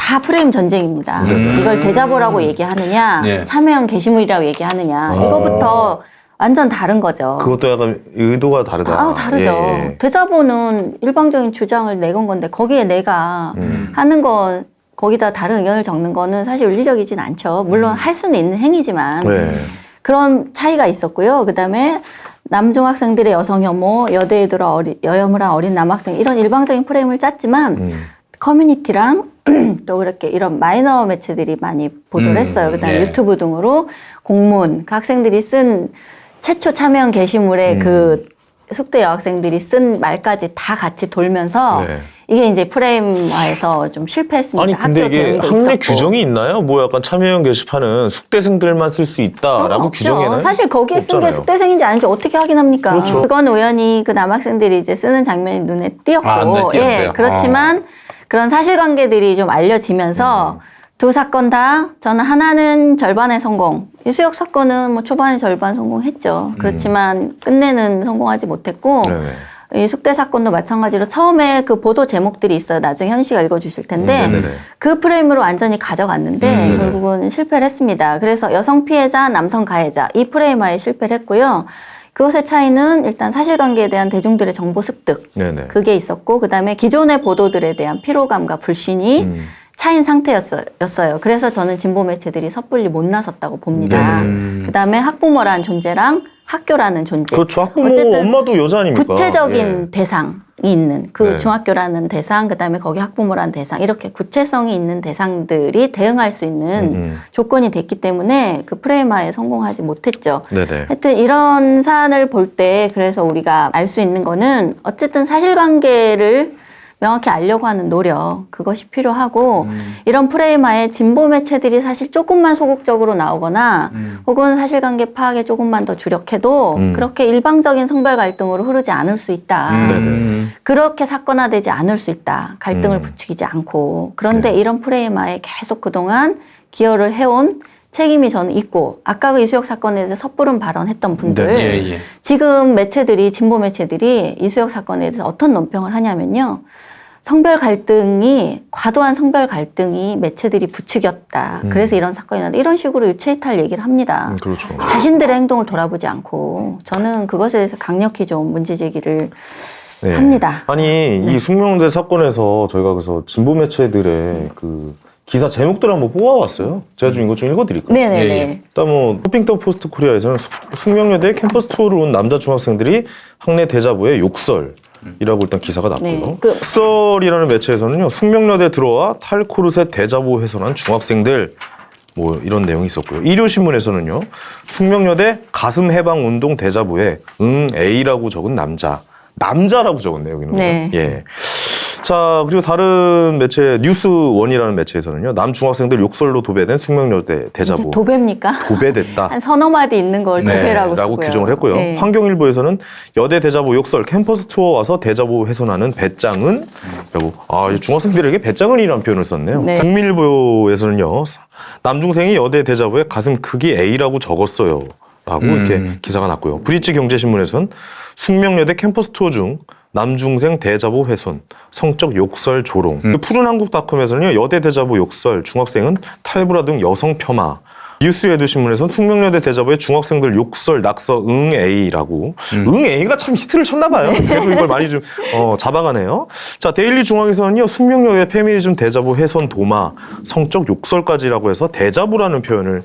다 프레임 전쟁입니다. 이걸 대자보라고 얘기하느냐, 네. 참여형 게시물이라고 얘기하느냐 이거부터 완전 다른 거죠. 그것도 약간 의도가 다르다. 다르죠. 예. 대자보는 일방적인 주장을 내건 건데 거기에 내가 하는 건 거기다 다른 의견을 적는 거는 사실 윤리적이진 않죠. 물론 할 수는 있는 행위지만 네. 그런 차이가 있었고요. 그다음에 남중학생들의 여성 혐오, 여대에 들어 여혐을 한 어린 남학생 이런 일방적인 프레임을 짰지만 커뮤니티랑 또 그렇게 이런 마이너 매체들이 많이 보도를 했어요. 그다음에 유튜브 등으로 공문, 그 학생들이 쓴 최초 참여형 게시물에 그 숙대 여학생들이 쓴 말까지 다 같이 돌면서 이게 이제 프레임화에서 좀 실패했습니다. 아니 근데 학교 이게 대응도 학내 있었고. 규정이 있나요? 뭐 약간 참여형 게시판은 숙대생들만 쓸 수 있다라고 없죠. 규정해는 사실 거기에 쓴 게 없잖아요. 숙대생인지 아닌지 어떻게 확인합니까? 그렇죠. 그건 우연히 그 남학생들이 이제 쓰는 장면이 눈에 띄었고, 눈에 띄었어요. 그렇지만 그런 사실관계들이 좀 알려지면서 두 사건 다 저는 하나는 절반의 성공, 이 수역 사건은 뭐 초반에 절반 성공했죠. 그렇지만 끝내는 성공하지 못했고. 이 숙대 사건도 마찬가지로 처음에 그 보도 제목들이 있어요. 나중에 현 씨가 읽어주실 텐데 그 프레임으로 완전히 가져갔는데 결국은 실패를 했습니다. 그래서 여성 피해자, 남성 가해자 이 프레임화에 실패를 했고요. 그것의 차이는 일단 사실관계에 대한 대중들의 정보 습득 그게 있었고 그다음에 기존의 보도들에 대한 피로감과 불신이 차인 상태였어요. 그래서 저는 진보 매체들이 섣불리 못 나섰다고 봅니다. 그다음에 학부모라는 존재랑 학교라는 존재. 그렇죠. 학부모 어쨌든 엄마도 여자 아닙니까? 구체적인 대상이 있는 그 중학교라는 대상, 그다음에 거기 학부모라는 대상 이렇게 구체성이 있는 대상들이 대응할 수 있는 조건이 됐기 때문에 그 프레임화에 성공하지 못했죠. 하여튼 이런 사안을 볼 때 그래서 우리가 알 수 있는 거는 어쨌든 사실관계를 명확히 알려고 하는 노력 그것이 필요하고 이런 프레임하에 진보 매체들이 사실 조금만 소극적으로 나오거나 혹은 사실관계 파악에 조금만 더 주력해도 그렇게 일방적인 성별 갈등으로 흐르지 않을 수 있다. 그렇게 사건화되지 않을 수 있다. 갈등을 부추기지 않고. 그런데 이런 프레임하에 계속 그동안 기여를 해온 책임이 저는 있고 아까 그 이수역 사건에 대해서 섣부른 발언했던 분들 지금 매체들이 진보 매체들이 이수역 사건에 대해서 어떤 논평을 하냐면요. 성별 갈등이 과도한 성별 갈등이 매체들이 부추겼다. 그래서 이런 사건이 났다. 이런 식으로 유체이탈 얘기를 합니다. 그렇죠. 자신들의 행동을 돌아보지 않고 저는 그것에 대해서 강력히 좀 문제 제기를 합니다. 아니 이 숙명여대 사건에서 저희가 그래서 진보 매체들의 그 기사 제목들을 한번 뽑아왔어요. 제가 좀 이것 좀 읽어드릴까요? 네네네. 일단 뭐 후핑턴 포스트 코리아에서는 숙명여대 캠퍼스 투어를 온 남자 중학생들이 학내 대자보에 욕설이라고 일단 기사가 났고요. 욕설이라는 매체에서는요. 숙명여대 들어와 탈코르셋 대자보 훼손한 중학생들 뭐 이런 내용이 있었고요. 일요신문에서는요. 숙명여대 가슴 해방 운동 대자보에 A라고 적은 남자라고 적었네요. 여기는. 예. 자, 그리고 다른 매체 뉴스원이라는 매체에서는요. 남 중학생들 욕설로 도배된 숙명여대 대자보. 이게 도배입니까? 도배됐다. 한 서너 마디 있는 걸 도배라고 라고 쓰고요. 규정을 했고요. 네. 환경일보에서는 여대 대자보 욕설 캠퍼스 투어 와서 대자보 훼손하는 배짱은 라고 중학생들에게 배짱은이라는 표현을 썼네요. 네. 국민일보에서는요. 남중생이 여대 대자보에 가슴 크기 A라고 적었어요. 라고 이렇게 기사가 났고요. 브리치 경제신문에서는 숙명여대 캠퍼스 투어 중 남중생 대자보 훼손, 성적 욕설 조롱. 푸른한국닷컴에서는요. 여대 대자보 욕설, 중학생은 탈부라 등 여성 폄하. 뉴스웨드 신문에서는 숙명여대 대자보에 중학생들 욕설, 낙서, 응 A라고. 응 A가 참 히트를 쳤나 봐요. 계속 이걸 많이 좀 잡아가네요. 자, 데일리 중앙에서는요. 숙명여대 페미니즘 대자보 훼손 도마, 성적 욕설까지라고 해서 대자보라는 표현을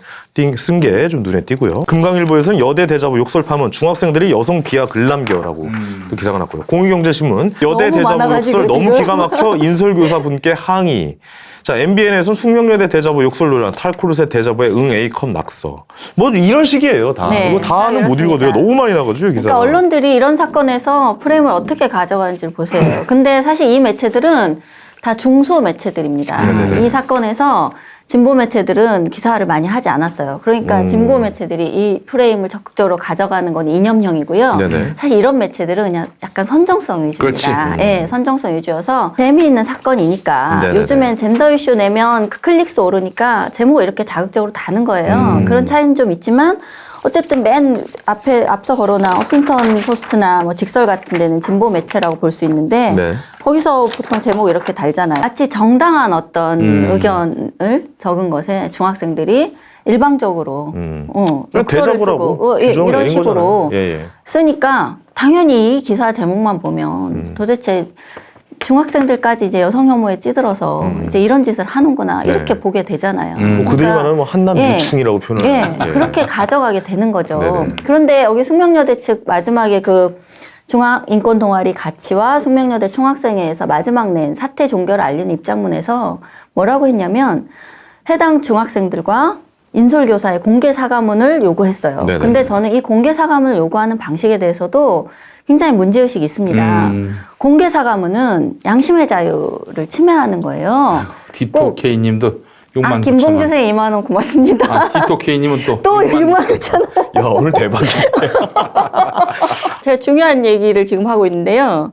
쓴 게 좀 눈에 띄고요. 금강일보에서는 여대 대자보 욕설 파문, 중학생들이 여성 비하 글남겨라고 또 기사가 났고요. 공익경제신문 여대 너무 대자보 많아가지고 욕설 너무 지금. 기가 막혀 인설교사분께 항의. 자, MBN에서는 숙명여대 대자보 욕설 논란, 탈코르셋 대자보의 응 A컵 낙서. 뭐 이런 식이에요, 다. 네, 이거 다는 못 그렇습니다. 읽어도요. 너무 많이 나가지고 기사가. 그러니까 언론들이 이런 사건에서 프레임을 어떻게 가져가는지를 보세요. 근데 사실 이 매체들은 다 중소 매체들입니다. 네네네. 이 사건에서 진보 매체들은 기사를 많이 하지 않았어요. 그러니까 진보 매체들이 이 프레임을 적극적으로 가져가는 건 이념형이고요. 네네. 사실 이런 매체들은 그냥 약간 선정성 위주입니다. 그렇지. 예, 선정성 위주여서 재미있는 사건이니까 네네네. 요즘엔 젠더 이슈 내면 그 클릭수 오르니까 제목을 이렇게 자극적으로 다는 거예요. 그런 차이는 좀 있지만 어쨌든 맨 앞서 거론한 허핑턴 포스트나 뭐 직설 같은 데는 진보 매체라고 볼 수 있는데 네. 거기서 보통 제목 이렇게 달잖아요. 마치 정당한 어떤 의견을 적은 것에 중학생들이 일방적으로 그냥 욕설을 대자보라고 쓰고 규정을 이런 내린 식으로 거잖아요. 예, 예. 쓰니까 당연히 이 기사 제목만 보면 도대체 중학생들까지 이제 여성 혐오에 찌들어서 이제 이런 짓을 하는구나 이렇게 네. 보게 되잖아요. 뭐 그들이 말하는 뭐 한남 예. 유충이라고 표현을 예, 하는. 그렇게 가져가게 되는 거죠. 네네. 그런데 여기 숙명여대 측 마지막에 그 중앙인권동아리 가치와 숙명여대 총학생회에서 마지막 낸 사태 종결을 알리는 입장문에서 뭐라고 했냐면 해당 중학생들과 인솔교사의 공개 사과문을 요구했어요. 네네. 근데 저는 이 공개 사과문을 요구하는 방식에 대해서도 굉장히 문제의식이 있습니다. 공개 사과문은 양심의 자유를 침해하는 거예요. 디토 K님도 6만 9천 원. 김봉주 선생님 2만 원 고맙습니다. 디토 K님은 또 6만 9천 원. 야, 오늘 대박이네. 제가 중요한 얘기를 지금 하고 있는데요.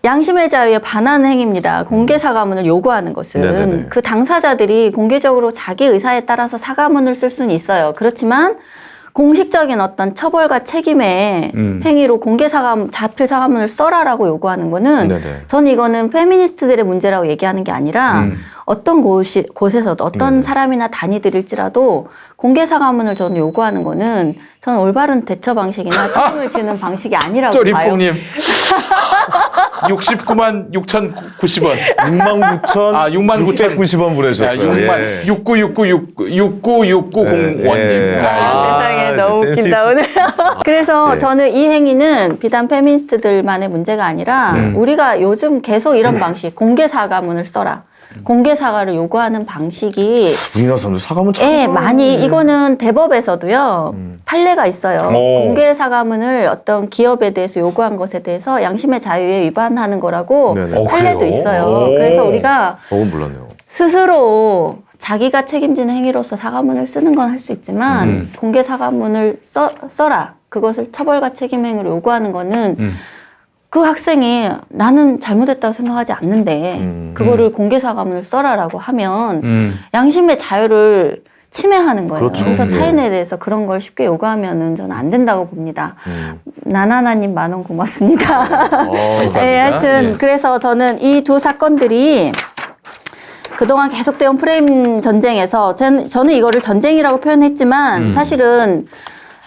양심의 자유에 반하는 행위입니다. 공개 사과문을 요구하는 것은 네네네. 그 당사자들이 공개적으로 자기 의사에 따라서 사과문을 쓸 수는 있어요. 그렇지만 공식적인 어떤 처벌과 책임의 행위로 공개 사과문, 자필 사과문을 써라라고 요구하는 거는 네네. 저는 이거는 페미니스트들의 문제라고 얘기하는 게 아니라 어떤 곳에서도 어떤 네네. 사람이나 단위들일지라도 공개 사과문을 저는 요구하는 거는 저는 올바른 대처 방식이나 책임을 지는 방식이 아니라고 봐요. 쪼리뽕님 69만 6,090원. 69,000. 아, 69,000. 690원 보내주셨어요. 6만 예. 6969069690원님. 예. 아, 세상에 너무 센스 웃긴다 있- 오늘. 그래서 네. 저는 이 행위는 비단 페미니스트들만의 문제가 아니라 우리가 요즘 계속 이런 방식 공개 사과문을 써라. 공개 사과를 요구하는 방식이 우리나라 사람들 사과문 참. 예, 많이 이거는 대법에서도요 판례가 있어요. 오. 공개 사과문을 어떤 기업에 대해서 요구한 것에 대해서 양심의 자유에 위반하는 거라고 네네. 판례도 그래요? 있어요. 오. 그래서 우리가 몰랐네요. 스스로 자기가 책임지는 행위로서 사과문을 쓰는 건 할 수 있지만 공개 사과문을 써라. 그것을 처벌과 책임 행위로 요구하는 거는 그 학생이 나는 잘못했다고 생각하지 않는데 그거를 공개 사과문을 써라라고 하면 양심의 자유를 침해하는 거예요. 그렇죠. 그래서 예. 타인에 대해서 그런 걸 쉽게 요구하면은 저는 안 된다고 봅니다. 나나나님 10,000원 고맙습니다. 네, 하여튼 예. 그래서 저는 이 두 사건들이 그동안 계속되온 프레임 전쟁에서 저는 이거를 전쟁이라고 표현했지만 사실은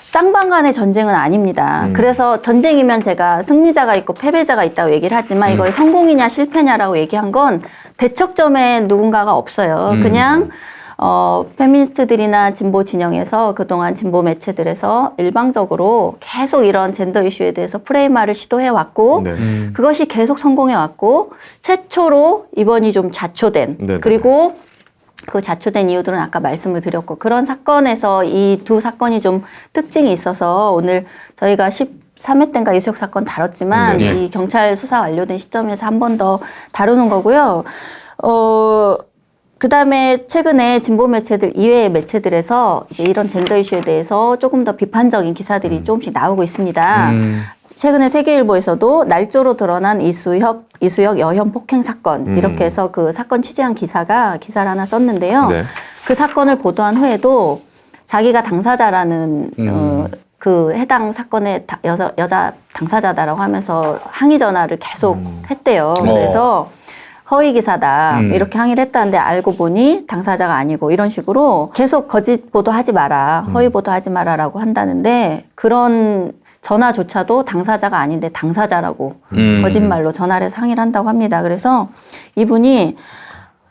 쌍방 간의 전쟁은 아닙니다. 그래서 전쟁이면 제가 승리자가 있고 패배자가 있다고 얘기를 하지만 이걸 성공이냐 실패냐라고 얘기한 건 대척점에 누군가가 없어요. 그냥 페미니스트들이나 진보 진영에서 그동안 진보 매체들에서 일방적으로 계속 이런 젠더 이슈에 대해서 프레임화를 시도해왔고 네. 그것이 계속 성공해왔고 최초로 이번이 좀 자초된 네네. 그리고 그 자초된 이유들은 아까 말씀을 드렸고 그런 사건에서 이 두 사건이 좀 특징이 있어서 오늘 저희가 13회 때인가 이수혁 사건 다뤘지만 네. 이 경찰 수사 완료된 시점에서 한 번 더 다루는 거고요. 그다음에 최근에 진보 매체들 이외의 매체들에서 이제 이런 젠더 이슈에 대해서 조금 더 비판적인 기사들이 조금씩 나오고 있습니다. 최근에 세계일보에서도 날조로 드러난 이수혁 여혐 폭행 사건 이렇게 해서 그 사건 취재한 기사를 하나 썼는데요. 네. 그 사건을 보도한 후에도 자기가 당사자라는 그 해당 사건의 여자 당사자다라고 하면서 항의 전화를 계속 했대요. 그래서 허위 기사다 이렇게 항의를 했다는데 알고 보니 당사자가 아니고 이런 식으로 계속 거짓 보도하지 마라, 허위 보도하지 마라라고 한다는데 그런 전화조차도 당사자가 아닌데 당사자라고 거짓말로 전화를 해서 항의를 한다고 합니다. 그래서 이분이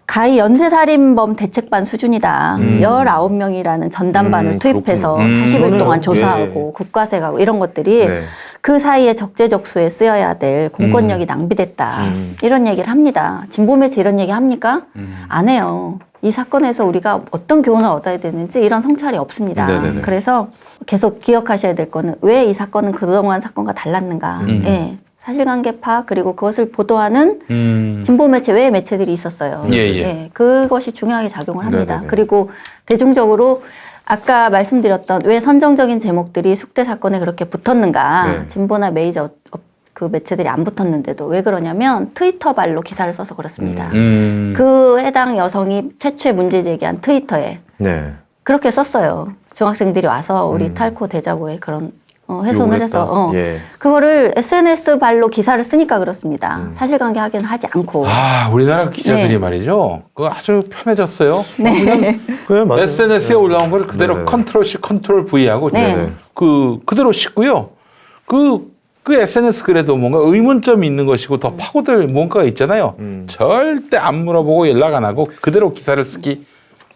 가히 연쇄살인범 대책반 수준이다. 19명이라는 전담반을 투입해서 40일 동안 조사하고 국가세 가고 이런 것들이 네. 그 사이에 적재적소에 쓰여야 될 공권력이 낭비됐다. 이런 얘기를 합니다. 진보 매체 이런 얘기 합니까? 안 해요. 이 사건에서 우리가 어떤 교훈을 얻어야 되는지 이런 성찰이 없습니다. 네네네. 그래서 계속 기억하셔야 될 거는 왜 이 사건은 그동안 사건과 달랐는가. 예. 사실관계 파악 그리고 그것을 보도하는 진보 매체 외의 매체들이 있었어요. 예. 그것이 중요하게 작용을 합니다. 네네네. 그리고 대중적으로 아까 말씀드렸던 왜 선정적인 제목들이 숙대 사건에 그렇게 붙었는가. 네. 진보나 메이저 그 매체들이 안 붙었는데도 왜 그러냐면 트위터발로 기사를 써서 그렇습니다. 그 해당 여성이 최초의 문제 제기한 트위터에 네. 그렇게 썼어요. 중학생들이 와서 우리 탈코 대자보에 그런 훼손을 요구했다. 해서 예. 그거를 SNS 발로 기사를 쓰니까 그렇습니다. 사실관계 확인을 하지 않고. 우리나라 기자들이 네. 말이죠. 그거 아주 편해졌어요. 네. 그래, 맞아요. SNS에 올라온 걸 그대로 네네. 컨트롤 C, 컨트롤 V하고 네. 그대로 싣고요. 그 SNS 글에도 뭔가 의문점이 있는 것이고 더 파고들 뭔가가 있잖아요. 절대 안 물어보고 연락 안 하고 그대로 기사를 쓰기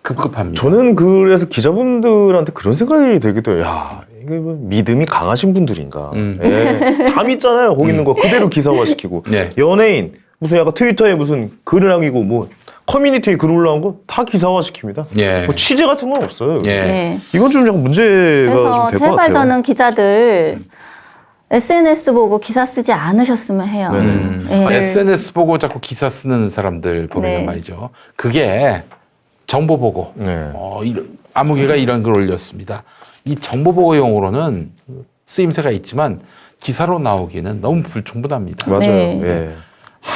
급급합니다. 저는 그래서 기자분들한테 그런 생각이 들기도 해요. 야, 이게 뭐 믿음이 강하신 분들인가. 예. 다 믿잖아요. 거기 있는 거 그대로 기사화시키고. 네. 연예인, 무슨 약간 트위터에 무슨 글을 남기고 뭐 커뮤니티에 글 올라온 거 다 기사화시킵니다. 예. 뭐 취재 같은 건 없어요. 예. 네. 이건 좀 약간 문제가 그래서 좀 될 것 제발 같아요. 저는 기자들 SNS 보고 기사 쓰지 않으셨으면 해요. 예. SNS 보고 자꾸 기사 쓰는 사람들 보면 네. 말이죠. 그게 정보 보고 네. 아무개가 이런 걸 올렸습니다. 이 정보 보고용으로는 쓰임새가 있지만 기사로 나오기에는 너무 불충분합니다. 맞아요. 네. 예.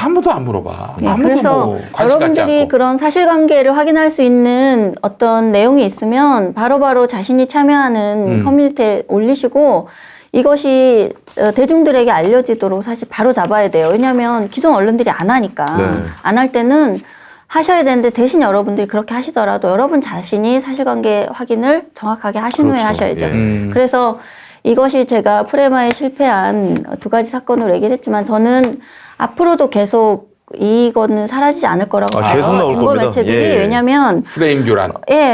아무도 안 물어봐. 네, 아무도 그래서 뭐 관심 갖지 여러분들이 않고. 그런 사실관계를 확인할 수 있는 어떤 내용이 있으면 바로바로 자신이 참여하는 커뮤니티에 올리시고 이것이 대중들에게 알려지도록 사실 바로 잡아야 돼요. 왜냐하면 기존 언론들이 안 하니까. 네. 안 할 때는 하셔야 되는데 대신 여러분들이 그렇게 하시더라도 여러분 자신이 사실관계 확인을 정확하게 하신 후에 그렇죠. 하셔야죠. 예. 그래서 이것이 제가 프레마에 실패한 두 가지 사건으로 얘기를 했지만 저는 앞으로도 계속 이거는 사라지지 않을 거라고 봐요. 계속 나올 정보 겁니다. 매체들이 예, 예. 왜냐하면 프레임 교란.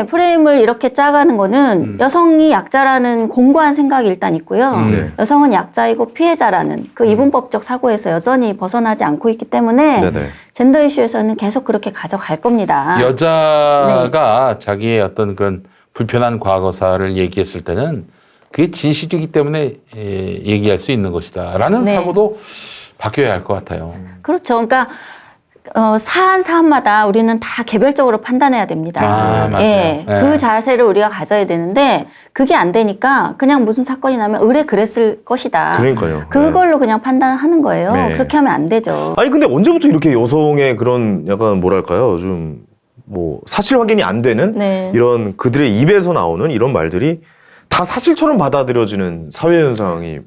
프레임을 이렇게 짜가는 거는 여성이 약자라는 공고한 생각이 일단 있고요. 네. 여성은 약자이고 피해자라는 그 이분법적 사고에서 여전히 벗어나지 않고 있기 때문에 네네. 젠더 이슈에서는 계속 그렇게 가져갈 겁니다. 여자가 자기의 어떤 그런 불편한 과거사를 얘기했을 때는 그게 진실이기 때문에 얘기할 수 있는 것이다라는 네. 사고도 바뀌어야 할 것 같아요. 그렇죠. 그러니까 사안마다 우리는 다 개별적으로 판단해야 됩니다. 맞아요. 예, 네. 그 자세를 우리가 가져야 되는데 그게 안 되니까 그냥 무슨 사건이 나면 의뢰 그랬을 것이다. 그러니까요. 그걸로 그냥 판단하는 거예요. 네. 그렇게 하면 안 되죠. 아니 근데 언제부터 이렇게 여성의 그런 약간 뭐랄까요? 좀 뭐 사실 확인이 안 되는 네. 이런 그들의 입에서 나오는 이런 말들이 다 사실처럼 받아들여지는 사회 현상이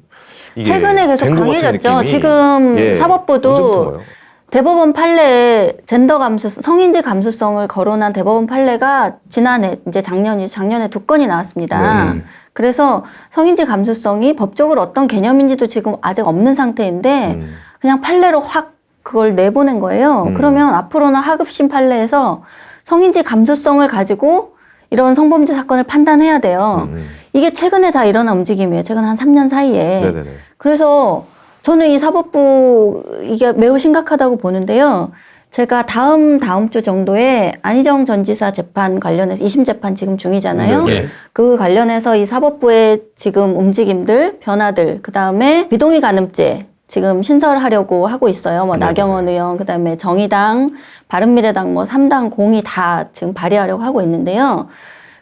이게 최근에 계속 된것 같은 강해졌죠. 느낌이. 지금 예. 사법부도 언제부터인가요? 대법원 판례에 젠더 감수, 성인지 감수성을 거론한 대법원 판례가 지난해, 이제 작년에 2건이 나왔습니다. 네. 그래서 성인지 감수성이 법적으로 어떤 개념인지도 지금 아직 없는 상태인데 그냥 판례로 확 그걸 내보낸 거예요. 그러면 앞으로는 하급심 판례에서 성인지 감수성을 가지고 이런 성범죄 사건을 판단해야 돼요. 이게 최근에 다 일어난 움직임이에요. 최근 한 3년 사이에. 네네네. 그래서 저는 이 사법부 이게 매우 심각하다고 보는데요. 제가 다음 주 정도에 안희정 전 지사 재판 관련해서 2심 재판 지금 중이잖아요. 네. 그 관련해서 이 사법부의 지금 움직임들, 변화들, 그다음에 비동의 간음죄 지금 신설하려고 하고 있어요. 뭐 나경원 의원, 그다음에 정의당, 바른미래당 뭐 3당 공이 다 지금 발의하려고 하고 있는데요.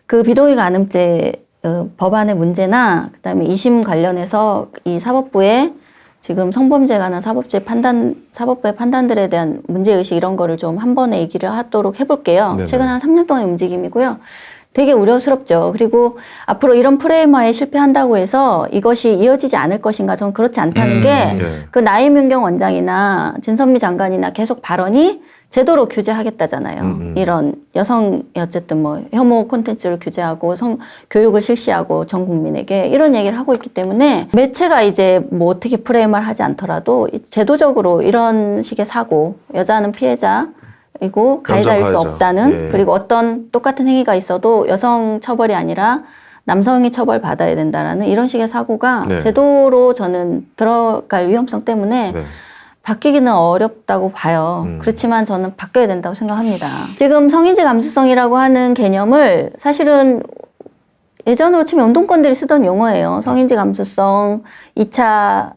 그 비동의 간음죄 법안의 문제나 그다음에 2심 관련해서 이 사법부의 지금 성범죄에 관한 사법부의 판단들에 대한 문제의식 이런 거를 좀 한 번에 얘기를 하도록 해볼게요. 네네. 최근 한 3년 동안의 움직임이고요. 되게 우려스럽죠. 그리고 앞으로 이런 프레임화에 실패한다고 해서 이것이 이어지지 않을 것인가 저는 그렇지 않다는 게 네. 그 나임윤경 원장이나 진선미 장관이나 계속 발언이 제도로 규제하겠다잖아요. 이런 여성이 어쨌든 뭐 혐오 콘텐츠를 규제하고 교육을 실시하고 전 국민에게 이런 얘기를 하고 있기 때문에 매체가 이제 뭐 어떻게 프레임을 하지 않더라도 제도적으로 이런 식의 사고, 여자는 피해자이고 가해자일 수 가해자. 없다는 예. 그리고 어떤 똑같은 행위가 있어도 여성 처벌이 아니라 남성이 처벌받아야 된다라는 이런 식의 사고가 네. 제도로 저는 들어갈 위험성 때문에 네. 바뀌기는 어렵다고 봐요. 그렇지만 저는 바뀌어야 된다고 생각합니다. 지금 성인지 감수성이라고 하는 개념을 사실은 예전으로 치면 운동권들이 쓰던 용어예요. 성인지 감수성, 2차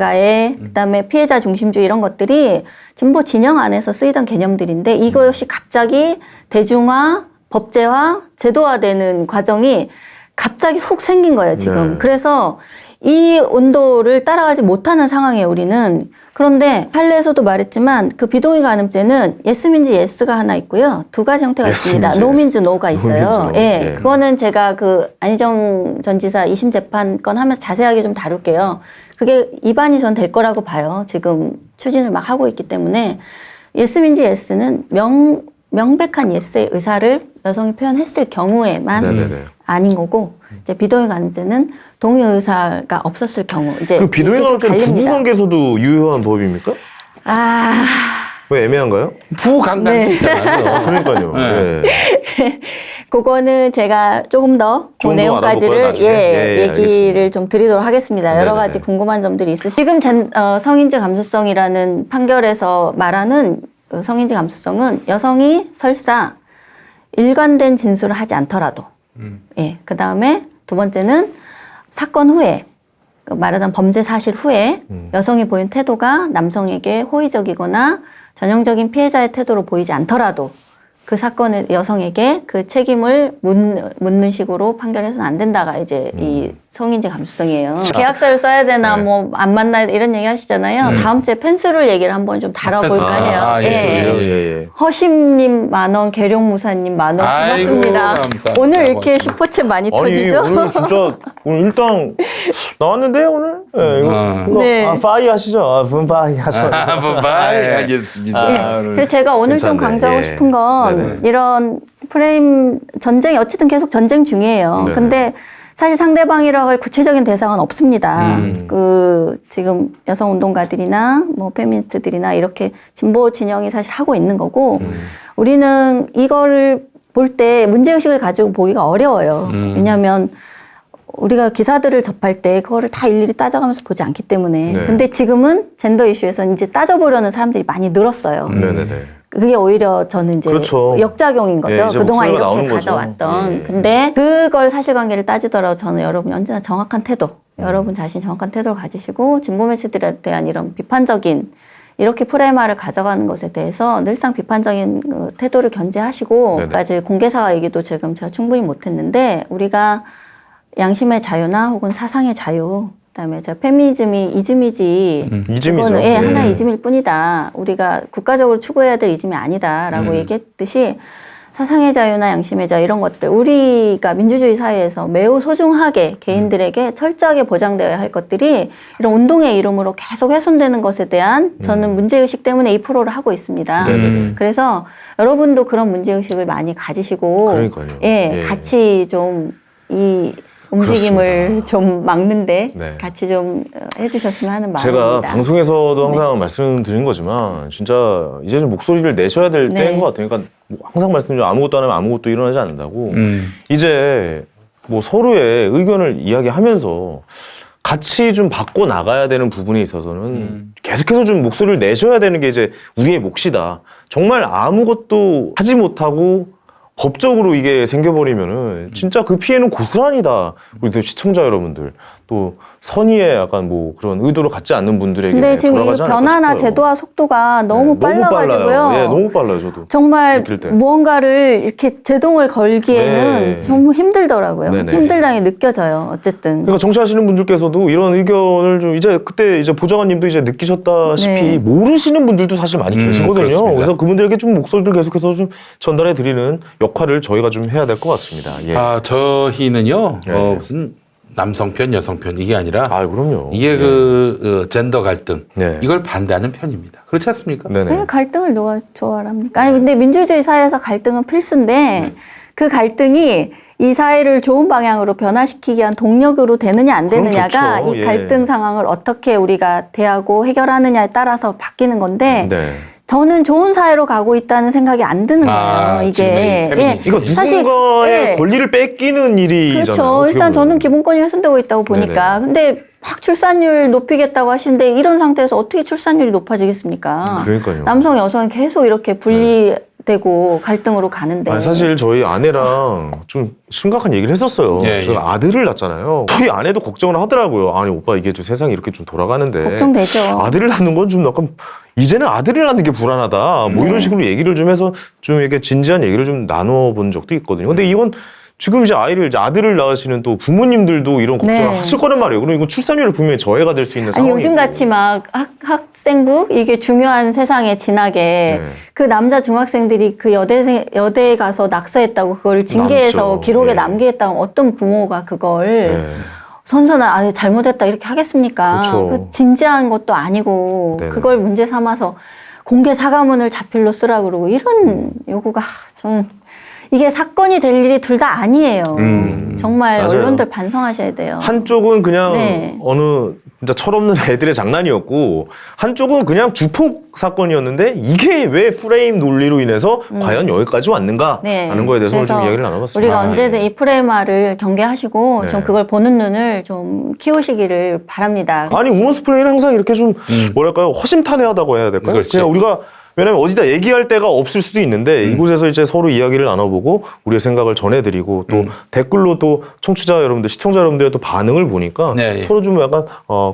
가해, 그다음에 피해자 중심주의 이런 것들이 진보 진영 안에서 쓰이던 개념들인데 이것이 갑자기 대중화, 법제화, 제도화되는 과정이 갑자기 훅 생긴 거예요, 지금. 네. 그래서 이 온도를 따라가지 못하는 상황이에요, 우리는. 그런데 판례에서도 말했지만 그 비동의 간음죄는 예스민지 예스가 하나 있고요. 두 가지 형태가 있습니다. 예스민지 노민즈 예스. 노가 있어요. 노민즈 노. 예, 예. 그거는 제가 그 안희정 전 지사 2심 재판 건 하면서 자세하게 좀 다룰게요. 그게 입안이 전 될 거라고 봐요. 지금 추진을 막 하고 있기 때문에 예스민지 예스는 명백한 예스의 의사를 여성이 표현했을 경우에만 네네네. 아닌 거고 이제 비동의 간음죄는 동의 의사가 없었을 경우 이제 그 비동의 이게 좀 간음죄는 갈립니다. 부부관계에서도 유효한 법입니까? 아, 왜 애매한가요? 부강간 네. 있잖아요. 그러니까요. 네. 네. 그거는 제가 조금 더 그 좀 더 알아볼 거예요, 내용까지를 나중에? 얘기를 알겠습니다. 좀 드리도록 하겠습니다. 여러 네네네. 가지 궁금한 점들이 있으시죠. 지금 성인지 감수성이라는 판결에서 말하는 성인지 감수성은 여성이 설사 일관된 진술을 하지 않더라도 예, 그다음에 두 번째는 사건 후에 말하자면 범죄 사실 후에 여성이 보인 태도가 남성에게 호의적이거나 전형적인 피해자의 태도로 보이지 않더라도 그 사건의 여성에게 그 책임을 묻는 식으로 판결해서는 안 된다가 이제 이 성인지 감수성이에요. 계약서를 써야 되나 네. 뭐 안 만나야 돼 이런 얘기 하시잖아요. 다음 주에 펜스룰 얘기를 한번 좀 다뤄볼까 해요. 아, 예. 허심님 10,000원, 계룡무사님 10,000원 아이고, 고맙습니다. 감사합니다. 오늘 이렇게 고맙습니다. 슈퍼챗 많이 아니 터지죠? 오늘 진짜 오늘 일당 나왔는데 오늘? 네, 이거 네. 파이 하시죠. 분파이 하죠. 알겠습니다. 예. 오늘 그래서 제가 오늘 좀 괜찮네. 강조하고 예. 싶은 건 네네. 이런 프레임 전쟁이 어쨌든 계속 전쟁 중이에요. 네네. 근데 사실 상대방이라고 할 구체적인 대상은 없습니다. 그 지금 여성 운동가들이나 뭐 페미니스트들이나 이렇게 진보 진영이 사실 하고 있는 거고 우리는 이거를 볼 때 문제의식을 가지고 보기가 어려워요. 왜냐하면 우리가 기사들을 접할 때 그거를 다 일일이 따져가면서 보지 않기 때문에. 네. 근데 지금은 젠더 이슈에서 이제 따져보려는 사람들이 많이 늘었어요. 네네네. 그게 오히려 저는 이제 그렇죠. 역작용인 거죠. 예, 이제 그동안 목소리가 이렇게 나오는 거죠. 가져왔던. 예. 근데 그걸 사실관계를 따지더라도 저는 여러분이 언제나 정확한 태도, 여러분 자신 정확한 태도를 가지시고 진보 매체들에 대한 이런 비판적인 이렇게 프레임화를 가져가는 것에 대해서 늘상 비판적인 태도를 견제하시고 네네. 아까 공개사와 얘기도 지금 제가 충분히 못했는데 우리가 양심의 자유나 혹은 사상의 자유 그다음에 제가 페미니즘이 이즘이지 이즘이죠. 그거는 네. 하나의 이즘일 뿐이다. 우리가 국가적으로 추구해야 될 이즘이 아니다라고 얘기했듯이 사상의 자유나 양심의 자유 이런 것들 우리가 민주주의 사회에서 매우 소중하게 개인들에게 철저하게 보장되어야 할 것들이 이런 운동의 이름으로 계속 훼손되는 것에 대한 저는 문제의식 때문에 이 프로를 하고 있습니다. 그래서 여러분도 그런 문제의식을 많이 가지시고 그러니까요. 예, 예. 같이 좀 이 움직임을 좀 막는데 네. 같이 좀 해주셨으면 하는 제가 마음입니다. 방송에서도 항상 말씀드린 거지만 진짜 이제 좀 목소리를 내셔야 될 네. 때인 것 같아요. 그러니까 뭐 항상 말씀드리죠. 아무것도 안 하면 아무것도 일어나지 않는다고. 이제 뭐 서로의 의견을 이야기하면서 같이 좀 바꿔 나가야 되는 부분에 있어서는 계속해서 좀 목소리를 내셔야 되는 게 이제 우리의 몫이다. 정말 아무것도 하지 못하고 법적으로 이게 생겨버리면은 진짜 그 피해는 고스란히다. 우리 또 시청자 여러분들 또 선의의 약간 뭐 그런 의도를 갖지 않는 분들에게 근데 지금 이 돌아가지 않을까 변화나 싶어요. 제도화 속도가 너무 네, 빨라가지고요. 빨라요. 예, 너무 빨라요, 저도. 정말 느낄 때. 무언가를 이렇게 제동을 걸기에는 네. 정말 힘들더라고요. 네네. 힘들다는 게 느껴져요. 어쨌든. 그러니까 정치하시는 분들께서도 이런 의견을 좀 이제 그때 이제 보좌관님도 이제 느끼셨다시피 네. 모르시는 분들도 사실 많이 계시거든요. 그렇습니다. 그래서 그분들에게 좀 목소리를 계속해서 좀 전달해 드리는 역할을 저희가 좀 해야 될 것 같습니다. 예. 저희는요, 네. 무슨 남성편, 여성편 이게 아니라 그럼요. 이게 예. 그 젠더 갈등 네. 이걸 반대하는 편입니다. 그렇지 않습니까? 네네. 왜 갈등을 누가 좋아합니까? 아니 근데 민주주의 사회에서 갈등은 필수인데 그 갈등이 이 사회를 좋은 방향으로 변화시키기 위한 동력으로 되느냐 안 그럼 되느냐가 좋죠. 이 예. 갈등 상황을 어떻게 우리가 대하고 해결하느냐에 따라서 바뀌는 건데 네. 저는 좋은 사회로 가고 있다는 생각이 안 드는 거예요. 지금 이 이게 페미니즘. 이거 사실, 누군가의 예. 권리를 뺏기는 일이잖아요. 그렇죠. 어떻게 일단 보면. 저는 기본권이 훼손되고 있다고 보니까. 근데 막 출산율 높이겠다고 하시는데 이런 상태에서 어떻게 출산율이 높아지겠습니까? 그러니까요. 남성, 여성이 계속 이렇게 분리되고 갈등으로 가는데. 아니, 사실 저희 아내랑 좀 심각한 얘기를 했었어요. 예, 저희 예. 아들을 낳았잖아요. 저희 아내도 걱정을 하더라고요. 아니 오빠 이게 좀 세상이 이렇게 좀 돌아가는데 걱정되죠. 아들을 낳는 건 좀 약간 이제는 아들을 낳는 게 불안하다. 뭐 이런 식으로 얘기를 좀 해서 좀 이렇게 진지한 얘기를 좀 나눠본 적도 있거든요. 근데 이건 지금 이제 아들을 낳으시는 또 부모님들도 이런 걱정을 네. 하실 거란 말이에요. 그럼 이건 출산율을 분명히 저해가 될 수 있는 아니 상황이고. 요즘 같이 막 학생부 이게 중요한 세상에 진하게 네. 그 남자 중학생들이 그 여대에 가서 낙서했다고 그걸 징계해서 남죠. 기록에 예. 남기겠다고 어떤 부모가 그걸 네. 선선한 잘못했다 이렇게 하겠습니까? 그렇죠. 그 진지한 것도 아니고 네네. 그걸 문제 삼아서 공개 사과문을 자필로 쓰라 그러고 이런 요구가 저는 이게 사건이 될 일이 둘 다 아니에요. 정말 맞아요. 언론들 반성하셔야 돼요. 한쪽은 그냥 네. 어느 진짜 철없는 애들의 장난이었고 한쪽은 그냥 주폭 사건이었는데 이게 왜 프레임 논리로 인해서 과연 여기까지 왔는가 하는 거에 대해서 오늘 좀 그래서 이야기를 나눠봤습니다. 우리가 언제든 이 프레임화를 경계하시고 네. 좀 그걸 보는 눈을 좀 키우시기를 바랍니다. 아니 우먼스 플레이는 항상 이렇게 좀 뭐랄까요 허심탄회하다고 해야 될까요? 그렇지. 그냥 우리가 왜냐면 어디다 얘기할 데가 없을 수도 있는데 이곳에서 이제 서로 이야기를 나눠보고 우리의 생각을 전해드리고 또 댓글로 또 청취자 여러분들, 시청자 여러분들의 또 반응을 보니까 네, 예. 서로 좀 약간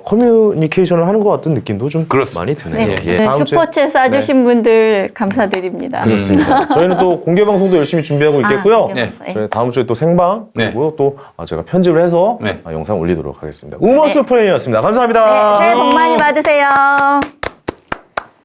커뮤니케이션을 하는 것 같은 느낌도 좀 그렇습니다. 많이 드네요. 네. 예, 네, 다음 주에 슈퍼챗 쏴주신 분들 감사드립니다. 그렇습니다. 저희는 또 공개 방송도 열심히 준비하고 있겠고요. 공개 방송, 네. 저희 다음 주에 또 생방 네. 그리고 또 제가 편집을 해서 네. 영상 올리도록 하겠습니다. 우먼스 플레이였습니다. 감사합니다. 네, 새해 복 많이 받으세요.